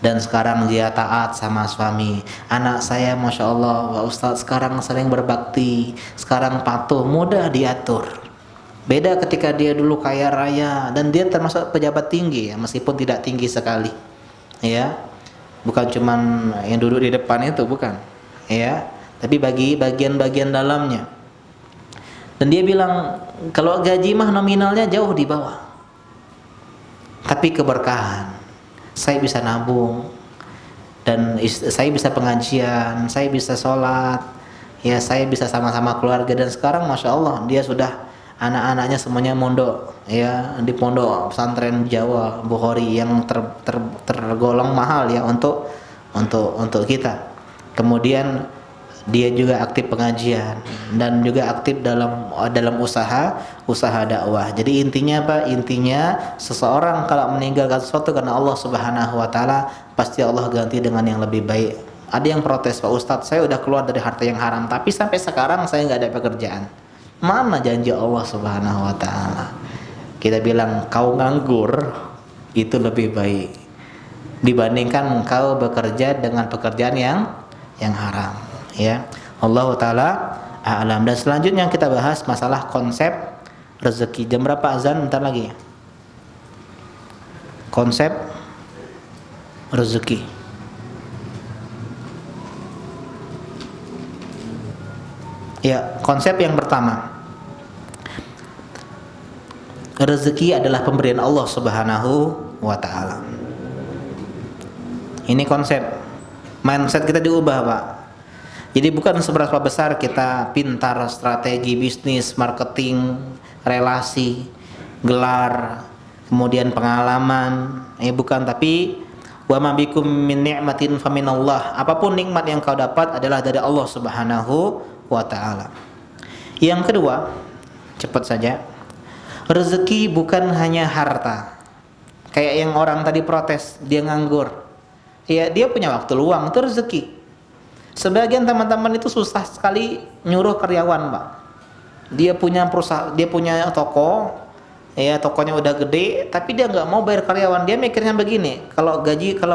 dan sekarang dia taat sama suami. Anak saya masya Allah, Pak Ustadz, sekarang sering berbakti, sekarang patuh, mudah diatur. Beda ketika dia dulu kaya raya dan dia termasuk pejabat tinggi, ya, meskipun tidak tinggi sekali, ya, bukan cuman yang duduk di depan itu, bukan, ya, tapi bagi bagian-bagian dalamnya. Dan dia bilang, kalau gaji mah nominalnya jauh di bawah, tapi keberkahan, saya bisa nabung, dan saya bisa pengajian, saya bisa sholat, ya, saya bisa sama-sama keluarga. Dan sekarang masya Allah dia sudah anak-anaknya semuanya mondok, ya, di pondok pesantren Jawa Bukhari yang tergolong mahal ya untuk kita. Kemudian dia juga aktif pengajian dan juga aktif dalam usaha dakwah. Jadi intinya apa? Intinya seseorang kalau meninggalkan sesuatu karena Allah Subhanahu wa taala, pasti Allah ganti dengan yang lebih baik. Ada yang protes, "Pak Ustadz, saya udah keluar dari harta yang haram, tapi sampai sekarang saya nggak ada pekerjaan." Mana janji Allah Subhanahu wa taala? Kita bilang kau nganggur itu lebih baik dibandingkan engkau bekerja dengan pekerjaan yang haram. Ya, Allah taala a'lam. Dan selanjutnya kita bahas masalah konsep rezeki. Jam berapa azan? Bentar lagi. Konsep rezeki. Ya, konsep yang pertama, rezeki adalah pemberian Allah Subhanahu wa taala. Ini konsep. Mindset kita diubah, Pak. Jadi bukan seberapa besar kita pintar strategi bisnis, marketing, relasi, gelar, kemudian pengalaman, bukan, tapi wa ma bikum min ni'matin faminallah. Apapun nikmat yang kau dapat adalah dari Allah Subhanahu wa taala. Yang kedua, cepat saja. Rezeki bukan hanya harta. Kayak yang orang tadi protes, dia nganggur. Ya, dia punya waktu luang, itu rezeki. Sebagian teman-teman itu susah sekali nyuruh karyawan, Pak. Dia punya perusahaan, dia punya toko, ya tokonya udah gede, tapi dia nggak mau bayar karyawan. Dia mikirnya begini, kalau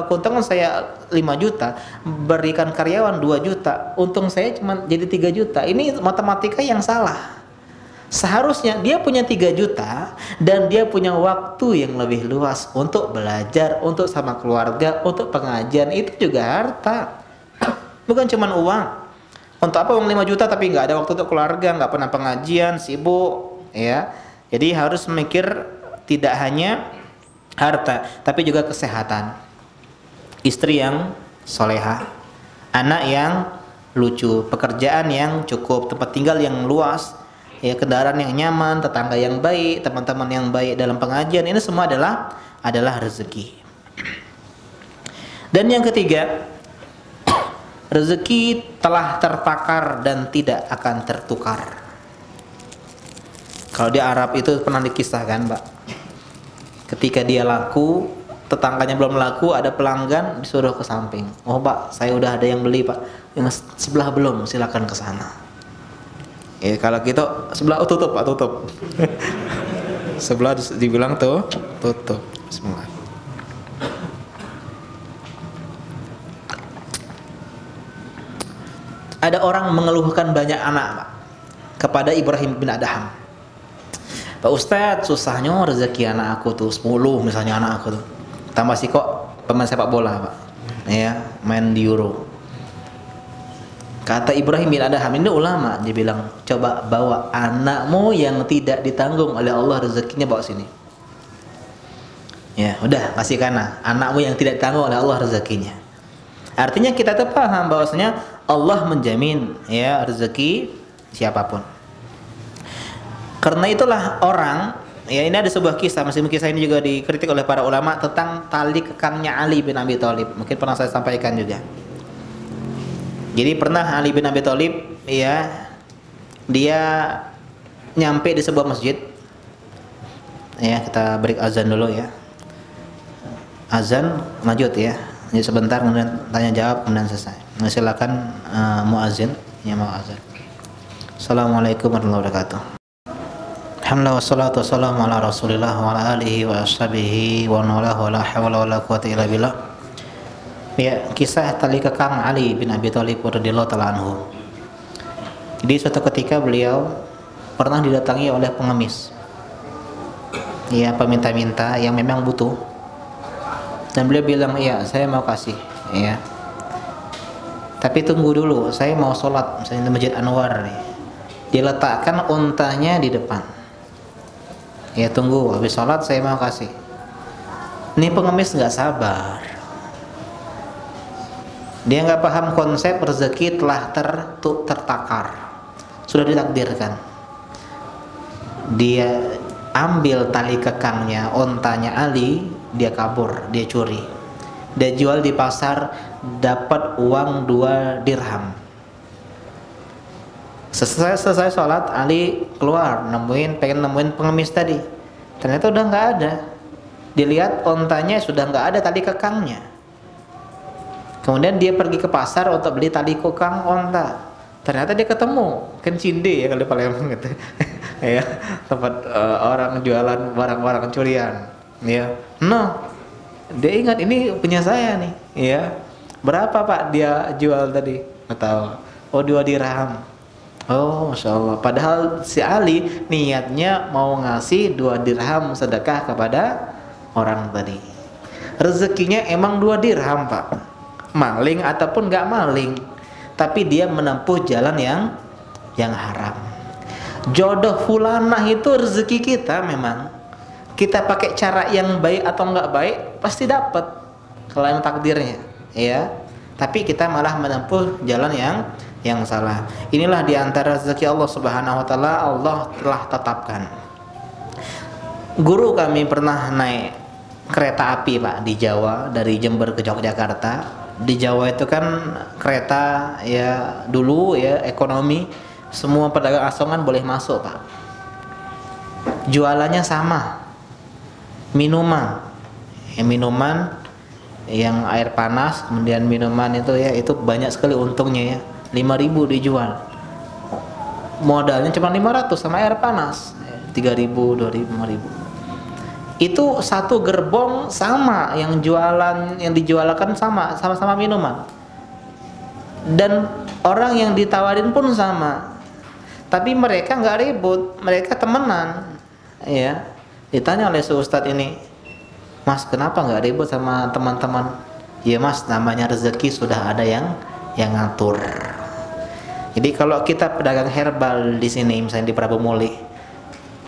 keuntungan saya 5 juta, berikan karyawan 2 juta, untung saya cuma jadi 3 juta. Ini matematika yang salah. Seharusnya dia punya 3 juta dan dia punya waktu yang lebih luas untuk belajar, untuk sama keluarga, untuk pengajian, itu juga harta. Bukan cuma uang. Untuk apa uang 5 juta tapi nggak ada waktu untuk keluarga, nggak pernah pengajian, sibuk, ya. Jadi harus mikir tidak hanya harta, tapi juga kesehatan. Istri yang soleha, anak yang lucu, pekerjaan yang cukup, tempat tinggal yang luas, ya, kendaraan yang nyaman, tetangga yang baik, teman-teman yang baik dalam pengajian, ini semua adalah rezeki. Dan yang ketiga, rezeki telah tertakar dan tidak akan tertukar. Kalau di Arab itu pernah dikisahkan, Pak. Ketika dia laku, tetangganya belum laku, ada pelanggan, disuruh ke samping. "Oh, Pak, saya udah ada yang beli, Pak. Yang sebelah belum, silakan ke sana." Ya, kalau gitu sebelah, tutup, Pak, tutup. Sebelah dibilang tuh tutup. Bismillah. Ada orang mengeluhkan banyak anak, Pak, kepada Ibrahim bin Adham. "Pak Ustadz, susahnya rezeki anak aku tuh 10 misalnya anak aku tuh. Tambah sih kok pemain sepak bola, Pak. Ya, main di Euro." Kata Ibrahim bin Adham, ini ulama, dia bilang, "Coba bawa anakmu yang tidak ditanggung oleh Allah rezekinya, bawa sini." Ya, udah kasih kana, anakmu yang tidak ditanggung oleh Allah rezekinya. Artinya kita tuh paham bahwasanya Allah menjamin, ya, rezeki siapapun. Karena itulah orang, ya, ini ada sebuah kisah, meskipun kisah ini juga dikritik oleh para ulama, tentang tali kekangnya Ali bin Abi Thalib. Mungkin pernah saya sampaikan juga. Jadi pernah Ali bin Abi Thalib, ya, dia nyampe di sebuah masjid. Ya, kita break azan dulu ya. Azan lanjut ya. Jadi sebentar kemudian tanya jawab kemudian selesai. Nah, silakan muazin, ya, muazin. Assalamualaikum warahmatullahi wabarakatuh. Alhamdulillah wassalatu wassalamu ala Rasulillah wa ala alihi wa ashabihi wa nawalahu wa la hawla wa la quwwata illa billah. Ya, kisah tali kekang Ali bin Abi Thalib radhiyallahu ta'ala anhu. Jadi suatu ketika beliau pernah didatangi oleh pengemis, ya, peminta-minta yang memang butuh. Dan beliau bilang, "Iya, saya mau kasih, ya. Tapi tunggu dulu, saya mau sholat misalnya di Masjid Anwar nih." Dia letakkan untanya di depan. "Ya, tunggu, habis sholat saya mau kasih." Ini pengemis nggak sabar. Dia nggak paham konsep rezeki telah tertakar, sudah ditakdirkan. dia ambil tali kekangnya ontanya Ali, dia kabur, dia curi, dia jual di pasar, dapat uang 2 dirham. Selesai sholat, Ali keluar pengen nemuin pengemis tadi, ternyata udah nggak ada. Dilihat ontanya sudah nggak ada tali kekangnya. Kemudian dia pergi ke pasar untuk beli tali kekang onta. Ternyata dia ketemu kencinde ya kalau Palembang gitu. Ya, tempat orang jualan barang-barang curian. Ya, dia ingat ini punya saya nih. Ya, berapa Pak dia jual tadi? Nggak tahu. Oh 2 dirham. Oh, Masya Allah. Padahal si Ali niatnya mau ngasih 2 dirham sedekah kepada orang tadi. Rezekinya emang 2 dirham Pak, maling ataupun gak maling, tapi dia menempuh jalan yang haram. Jodoh fulanah itu rezeki kita, memang kita pakai cara yang baik atau nggak baik pasti dapat kalau yang takdirnya, ya. Tapi kita malah menempuh jalan yang salah. Inilah diantara rezeki Allah Subhanahu Wa Taala, Allah telah tetapkan. Guru kami pernah naik kereta api Pak di Jawa dari Jember ke Yogyakarta. Di Jawa itu kan kereta ya dulu ya ekonomi, semua pedagang asongan boleh masuk Pak. Jualannya sama, minuman yang air panas, kemudian minuman itu ya itu banyak sekali untungnya ya. 5.000 dijual, modalnya cuma 500 sama air panas 3.000, 2.000, 5.000. Itu satu gerbong sama, yang dijualkan sama-sama minuman, dan orang yang ditawarin pun sama, tapi mereka nggak ribut, mereka temenan. Ya, ditanya oleh Ustadz ini, Mas kenapa nggak ribut sama teman-teman? Ya Mas, namanya rezeki sudah ada yang ngatur. Jadi kalau kita pedagang herbal di sini, misalnya di Prabu Muli,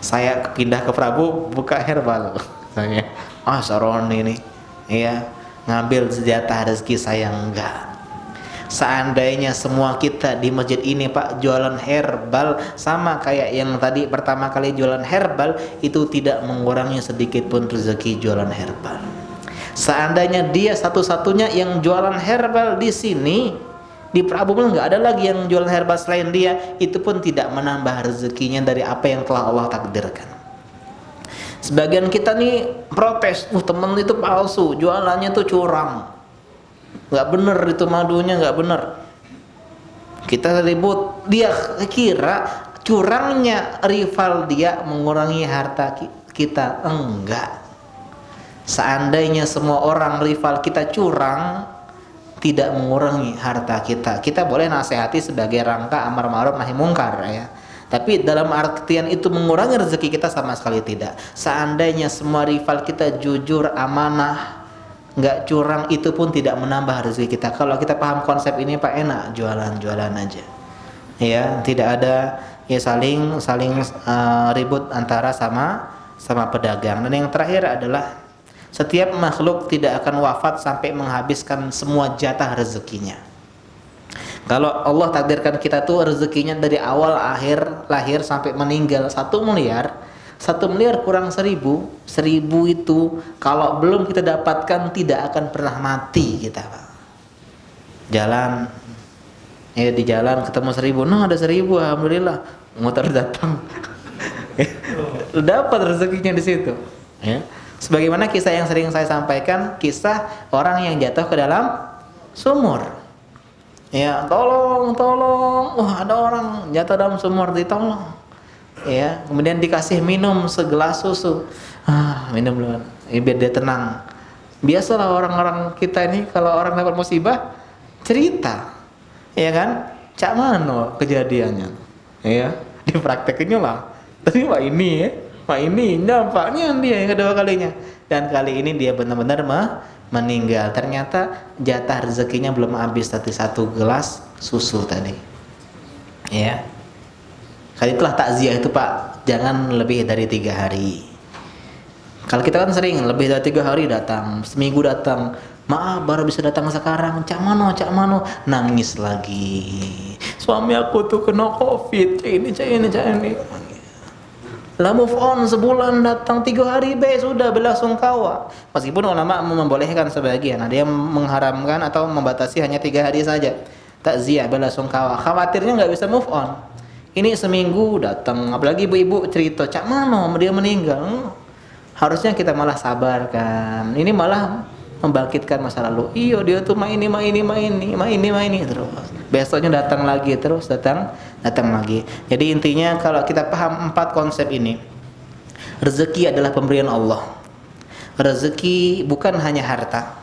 saya pindah ke Prabu buka herbal, saya Saroni ini, ya ngambil senjata rezeki saya, enggak. Seandainya semua kita di masjid ini Pak jualan herbal sama kayak yang tadi pertama kali jualan herbal, itu tidak mengurangi sedikit pun rezeki jualan herbal. Seandainya dia satu-satunya yang jualan herbal di sini, di Prabu Muli nggak ada lagi yang jualan herbal selain dia, itu pun tidak menambah rezekinya dari apa yang telah Allah takdirkan. Sebagian kita nih protes, temen itu palsu, jualannya tuh curang, nggak bener itu madunya, nggak bener. Kita ribut, dia kira curangnya rival dia mengurangi harta kita, enggak. Seandainya semua orang rival kita curang, tidak mengurangi harta kita. Kita boleh nasihati sebagai rangka amar ma'ruf nahi mungkar ya. Tapi dalam artian itu mengurangi rezeki kita, sama sekali tidak. Seandainya semua rival kita jujur, amanah, nggak curang, itu pun tidak menambah rezeki kita. Kalau kita paham konsep ini Pak, enak jualan-jualan aja. Ya, tidak ada ya saling ribut antara sama pedagang. Dan yang terakhir adalah setiap makhluk tidak akan wafat sampai menghabiskan semua jatah rezekinya. Kalau Allah takdirkan kita tuh rezekinya dari awal akhir lahir sampai meninggal 1 miliar, 1 miliar kurang 1.000 itu kalau belum kita dapatkan tidak akan pernah mati kita Pak. Jalan di jalan ketemu 1.000, ada 1.000, alhamdulillah, motor datang. Dapat rezekinya di situ ya. Sebagaimana kisah yang sering saya sampaikan, kisah orang yang jatuh ke dalam sumur. Ya, tolong, wah ada orang jatuh dalam sumur, ditolong. Ya, kemudian dikasih minum segelas susu. Minum dulu, biar dia tenang. Biasalah orang-orang kita ini kalau orang dapat musibah cerita, ya kan? Cak mano kejadiannya, ya dipraktekinnya lah. Tapi Pak ini nampaknya dia yang kedua kalinya, dan kali ini dia benar-benar meninggal. Ternyata jatah rezekinya belum habis, tadi 1 gelas susu tadi. Ya. Kali itulah takziah itu Pak, jangan lebih dari 3 hari. Kalau kita kan sering lebih dari 3 hari datang, seminggu datang, maaf baru bisa datang sekarang, cak mano, nangis lagi. Suami aku tuh kena COVID, cak ini. Lah move on sebulan datang 3 hari sudah belasungkawa. Meskipun ulama membolehkan sebagian, ada yang mengharamkan atau membatasi hanya 3 hari saja. Takziah belasungkawa. Khawatirnya nggak bisa move on. Ini seminggu datang, apalagi ibu-ibu cerita, cak mana dia meninggal. Harusnya kita malah sabarkan. Ini malah membangkitkan masa lalu. Iya dia tuh main ini terus. Besoknya datang lagi terus datang lagi. Jadi intinya kalau kita paham 4 konsep ini, rezeki adalah pemberian Allah. Rezeki bukan hanya harta.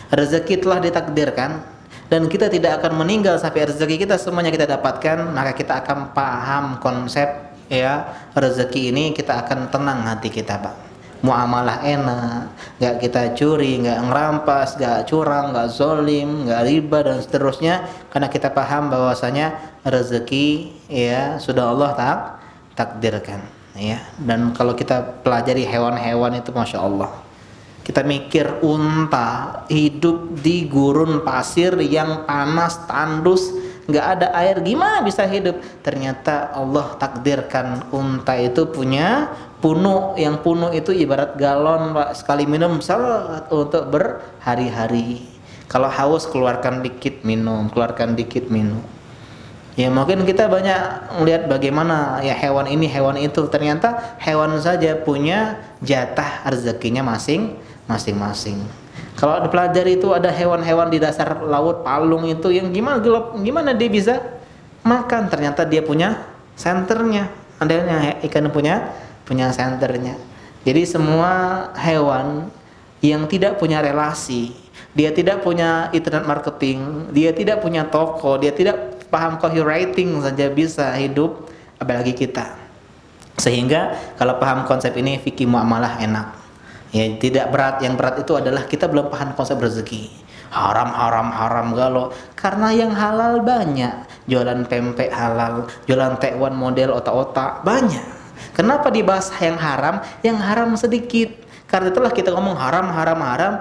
Rezeki telah ditakdirkan dan kita tidak akan meninggal sampai rezeki kita semuanya kita dapatkan, maka kita akan paham konsep ya rezeki ini, kita akan tenang hati kita, Pak. Muamalah enak, nggak kita curi, nggak ngerampas, nggak curang, nggak zolim, nggak riba dan seterusnya, karena kita paham bahwasanya rezeki ya sudah Allah takdirkan ya. Dan kalau kita pelajari hewan-hewan itu masya Allah, kita mikir unta hidup di gurun pasir yang panas tandus, nggak ada air, gimana bisa hidup? Ternyata Allah takdirkan unta itu punya punuk, yang punuk itu ibarat galon, Pak. Sekali minum salat untuk berhari-hari. Kalau haus keluarkan dikit minum, keluarkan dikit minum. Ya mungkin kita banyak melihat bagaimana ya hewan ini hewan itu, ternyata hewan saja punya jatah rezekinya masing-masing. Kalau dipelajari itu ada hewan-hewan di dasar laut, palung itu yang gimana dia bisa makan, ternyata dia punya senternya. Ada yang ikan punya senternya. Jadi semua hewan yang tidak punya relasi, dia tidak punya internet marketing, dia tidak punya toko, dia tidak paham copywriting saja bisa hidup, apalagi kita. Sehingga kalau paham konsep ini fikih muamalah enak. Ya tidak berat, yang berat itu adalah kita belum paham konsep rezeki. Haram galau, karena yang halal banyak. Jualan pempek halal, jualan tekwan model otak-otak banyak. Kenapa dibahas yang haram? Yang haram sedikit. Karena itulah kita ngomong haram,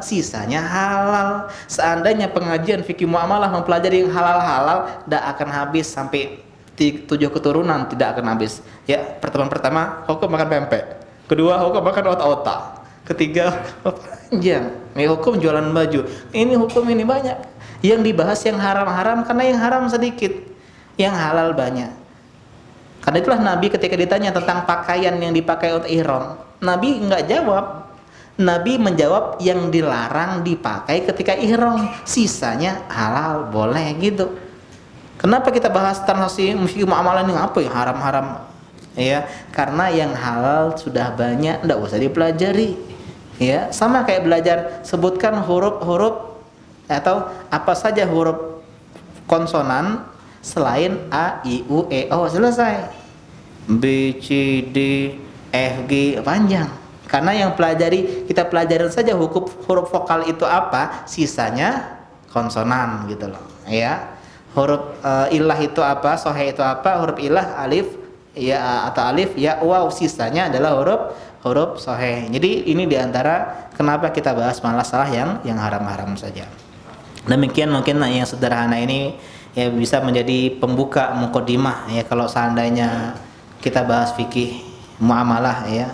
sisanya halal. Seandainya pengajian fikih muamalah mempelajari yang halal-halal, tidak akan habis sampai 7 keturunan, tidak akan habis. Ya, pertemuan pertama hukum makan pempek, kedua hukum makan otak-otak, ketiga panjang. Ini hukum jualan baju, ini hukum ini banyak. Yang dibahas yang haram-haram karena yang haram sedikit, yang halal banyak. Karena itulah Nabi ketika ditanya tentang pakaian yang dipakai untuk ihram, Nabi enggak jawab. Nabi menjawab yang dilarang dipakai ketika ihram, sisanya halal boleh gitu. Kenapa kita bahas transaksi muamalah ini apa yang haram-haram? Ya, karena yang halal sudah banyak, enggak usah dipelajari. Ya, sama kayak belajar sebutkan huruf-huruf atau apa saja huruf konsonan selain A, I, U, E, O, selesai. B, C, D, F, G, panjang. Karena yang kita pelajarin saja huruf vokal itu apa, sisanya konsonan gitu loh. Ya, huruf ilah itu apa, sohe itu apa, huruf ilah alif ya atau alif ya waw, sisanya adalah huruf sohe. Jadi ini diantara kenapa kita bahas masalah yang haram-haram saja. Demikian mungkin yang sederhana ini ya bisa menjadi pembuka muqaddimah ya kalau seandainya kita bahas fikih muamalah ya.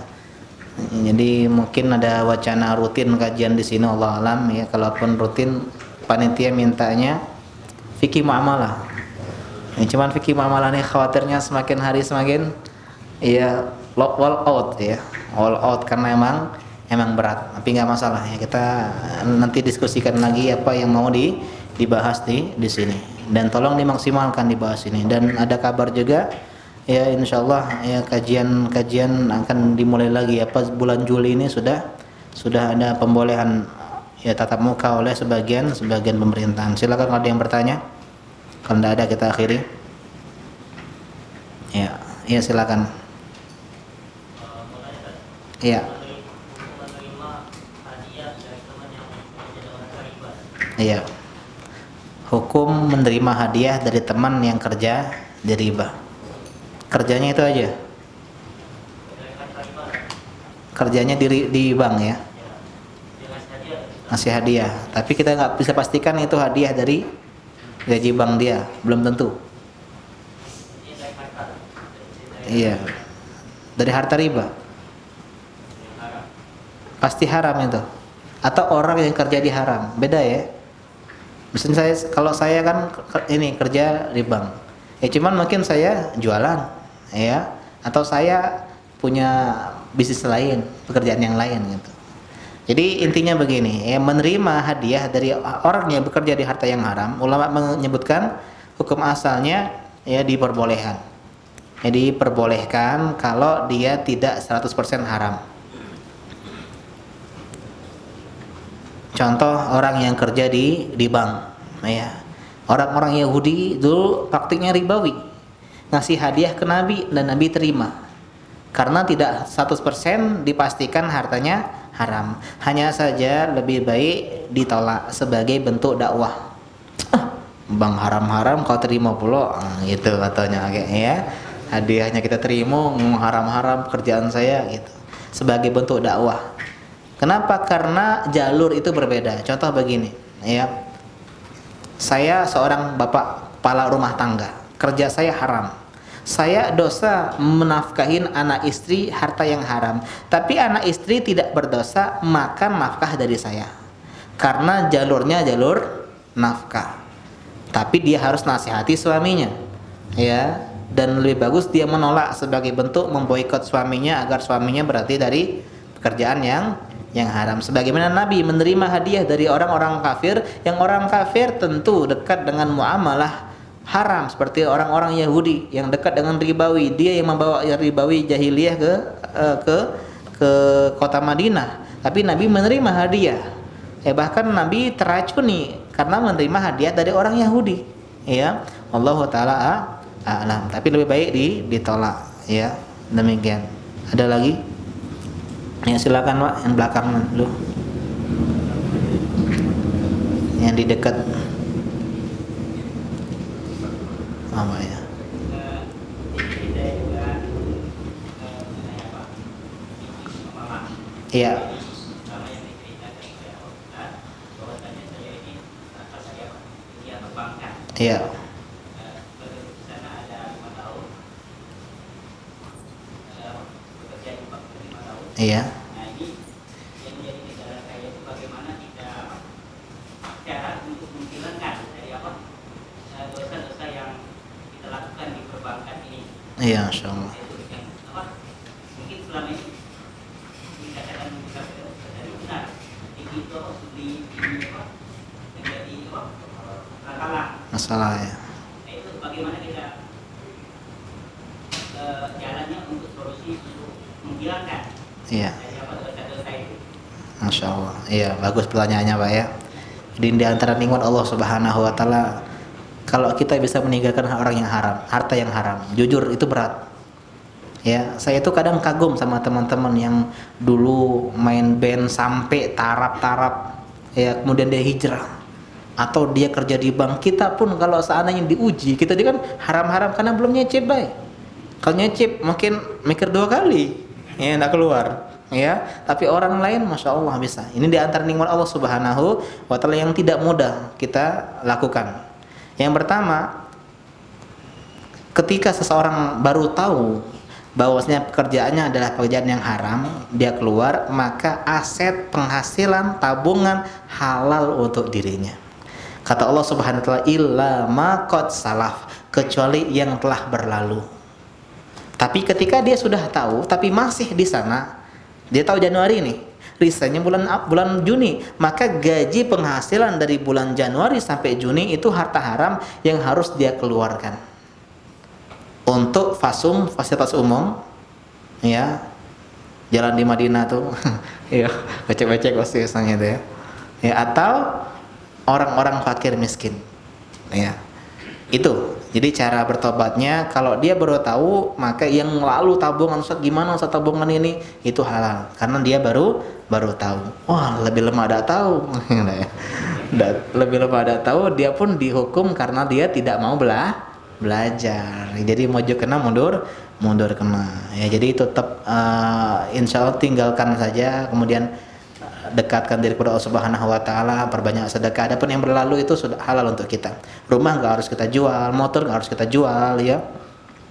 Jadi mungkin ada wacana rutin kajian di sini, Allah alam ya. Kalaupun rutin panitia mintanya fikih muamalah. Ya, cuman fikih muamalah ini khawatirnya semakin hari semakin ya wall out ya. Wall out karena emang berat. Tapi nggak masalah ya. Kita nanti diskusikan lagi apa yang mau dibahas di sini. Dan tolong dimaksimalkan dibahas ini. Dan ada kabar juga ya insyaallah ya kajian akan dimulai lagi ya pas bulan Juli ini sudah ada pembolehan ya tatap muka oleh sebagian pemerintahan. Silakan kalau ada yang bertanya. Kalau tidak ada kita akhiri. Ya silakan. Iya. Iya. Hukum menerima hadiah dari teman yang kerja di riba. Kerjanya itu aja. Kerjanya di bank ya. Ngasih hadiah. Tapi kita nggak bisa pastikan itu hadiah dari gaji bank dia, belum tentu. Iya. dari harta riba? Pasti haram itu. Atau orang yang kerja di haram, beda ya. Misalnya kalau saya kan ini kerja di bank, ya cuman mungkin saya jualan, ya, atau saya punya bisnis lain, pekerjaan yang lain gitu. Jadi intinya begini, ya, menerima hadiah dari orang yang bekerja di harta yang haram, ulama menyebutkan hukum asalnya ya diperbolehkan. Jadi diperbolehkan kalau dia tidak 100% haram. Contoh orang yang kerja di bank, ya. Orang-orang Yahudi dulu praktiknya ribawi, ngasih hadiah ke Nabi dan Nabi terima. Karena tidak 100% dipastikan hartanya haram. Hanya saja lebih baik ditolak sebagai bentuk dakwah. Bang haram-haram kau terima pula, gitu katanya, ya. Hadiahnya kita terima, haram-haram kerjaan saya, gitu. Sebagai bentuk dakwah. Kenapa? Karena jalur itu berbeda. Contoh begini, ya. Saya seorang bapak kepala rumah tangga, kerja saya haram. Saya dosa menafkahin anak istri harta yang haram. Tapi anak istri tidak berdosa makan nafkah dari saya. Karena jalurnya jalur nafkah. Tapi dia harus nasihati suaminya, ya. Dan lebih bagus dia menolak sebagai bentuk memboikot suaminya agar suaminya berhenti dari pekerjaan yang haram. Sebagaimana Nabi menerima hadiah dari orang-orang kafir, yang orang kafir tentu dekat dengan muamalah haram, seperti orang-orang Yahudi yang dekat dengan ribawi. Dia yang membawa ribawi jahiliyah ke kota Madinah. Tapi Nabi menerima hadiah. Bahkan Nabi teracuni karena menerima hadiah dari orang Yahudi. Ya, Allah taala a'lam. Tapi lebih baik ditolak, ya. Demikian. Ada lagi? Ya, silakan Pak, yang belakang dulu. Yang di dekat. Apa ya? Iya. Iya. Iya.
Nah, ini yang menjadi gejala saya itu bagaimana kita cara untuk menghilangkan dari dosa-dosa yang kita lakukan di perbankan ini.
Iya, insyaallah.
Mungkin selama ini dikatakan dari benar itu di menjadi
masalah ya.
Nah, itu bagaimana kita jalannya untuk solusi untuk menghilangkan.
Iya. Masya Allah. Iya, bagus pertanyaannya Pak ya. Jadi di antara nikmat Allah Subhanahu wa taala, kalau kita bisa meninggalkan orang yang haram, harta yang haram, jujur itu berat. Ya, saya itu kadang kagum sama teman-teman yang dulu main band sampai tarap-tarap, ya, kemudian dia hijrah atau dia kerja di bank. Kita pun kalau seandainya diuji, kita dia kan haram-haram karena belum nyicip baik. Kalau nyicip mungkin mikir 2 kali. Ya, enggak keluar, ya. Tapi orang lain Masya Allah bisa. Ini di antara nikmat Allah Subhanahu wa taala yang tidak mudah kita lakukan. Yang pertama, ketika seseorang baru tahu bahwasanya pekerjaannya adalah pekerjaan yang haram, dia keluar, maka aset penghasilan tabungan halal untuk dirinya. Kata Allah Subhanahu wa taala, illa ma qad salaf, kecuali yang telah berlalu. Tapi ketika dia sudah tahu tapi masih di sana, dia tahu Januari nih, risanya bulan Juni, maka gaji penghasilan dari bulan Januari sampai Juni itu harta haram yang harus dia keluarkan untuk fasilitas umum, ya, jalan di Madinah tuh, ya, becek-becek pasti misalnya itu, ya, atau orang-orang fakir miskin, ya. Itu. Jadi cara bertobatnya, kalau dia baru tahu, maka yang lalu tabungan, Ustaz, gimana Ustaz tabungan ini? Itu halal, karena dia baru tahu. Wah, lebih lemah ada tahu. Lebih lemah ada tahu, dia pun dihukum karena dia tidak mau belajar. Jadi maju kena, mundur kena. Ya, jadi tetap insya Allah tinggalkan saja, kemudian dekatkan diri kepada Allah Subhanahu wa taala, perbanyak sedekah. Adapun yang berlalu itu sudah halal untuk kita. Rumah enggak harus kita jual, motor enggak harus kita jual, ya.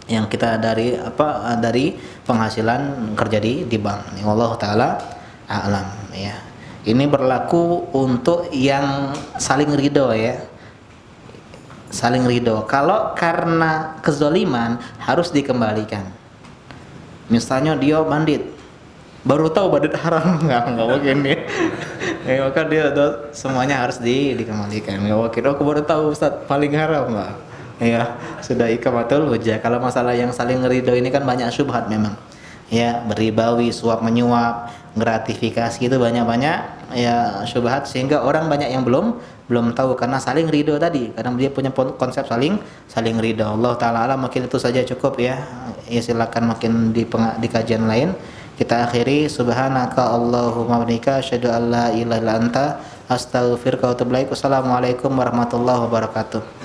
yang kita dari penghasilan kerja di bank. Allah taala a'lam ya. Ini berlaku untuk yang saling ridho ya. Saling ridho. Kalau karena kezaliman harus dikembalikan. Misalnya dia bandit, baru tahu bandit haram, nggak mungkin ya. Ya maka dia semuanya harus dikembalikan. Nggak mungkin. Oh, aku baru tahu Ustaz paling haram, Pak. Ya, sudah ikamatul hujjah. Kalau masalah yang saling ridho ini kan banyak syubhat memang. Ya, beribawi, suap menyuap, gratifikasi itu banyak-banyak ya syubhat, sehingga orang banyak yang belum tahu karena saling ridho tadi, karena dia punya konsep saling ridho. Allah taala alam, mungkin itu saja cukup ya. Ya silakan mungkin di kajian lain kita akhiri. Subhanaka Allahumma wa bihamdika asyhadu an la ilaha illa anta astaghfiruka wa atubu ilaik. Wassalamualaikum warahmatullahi wabarakatuh.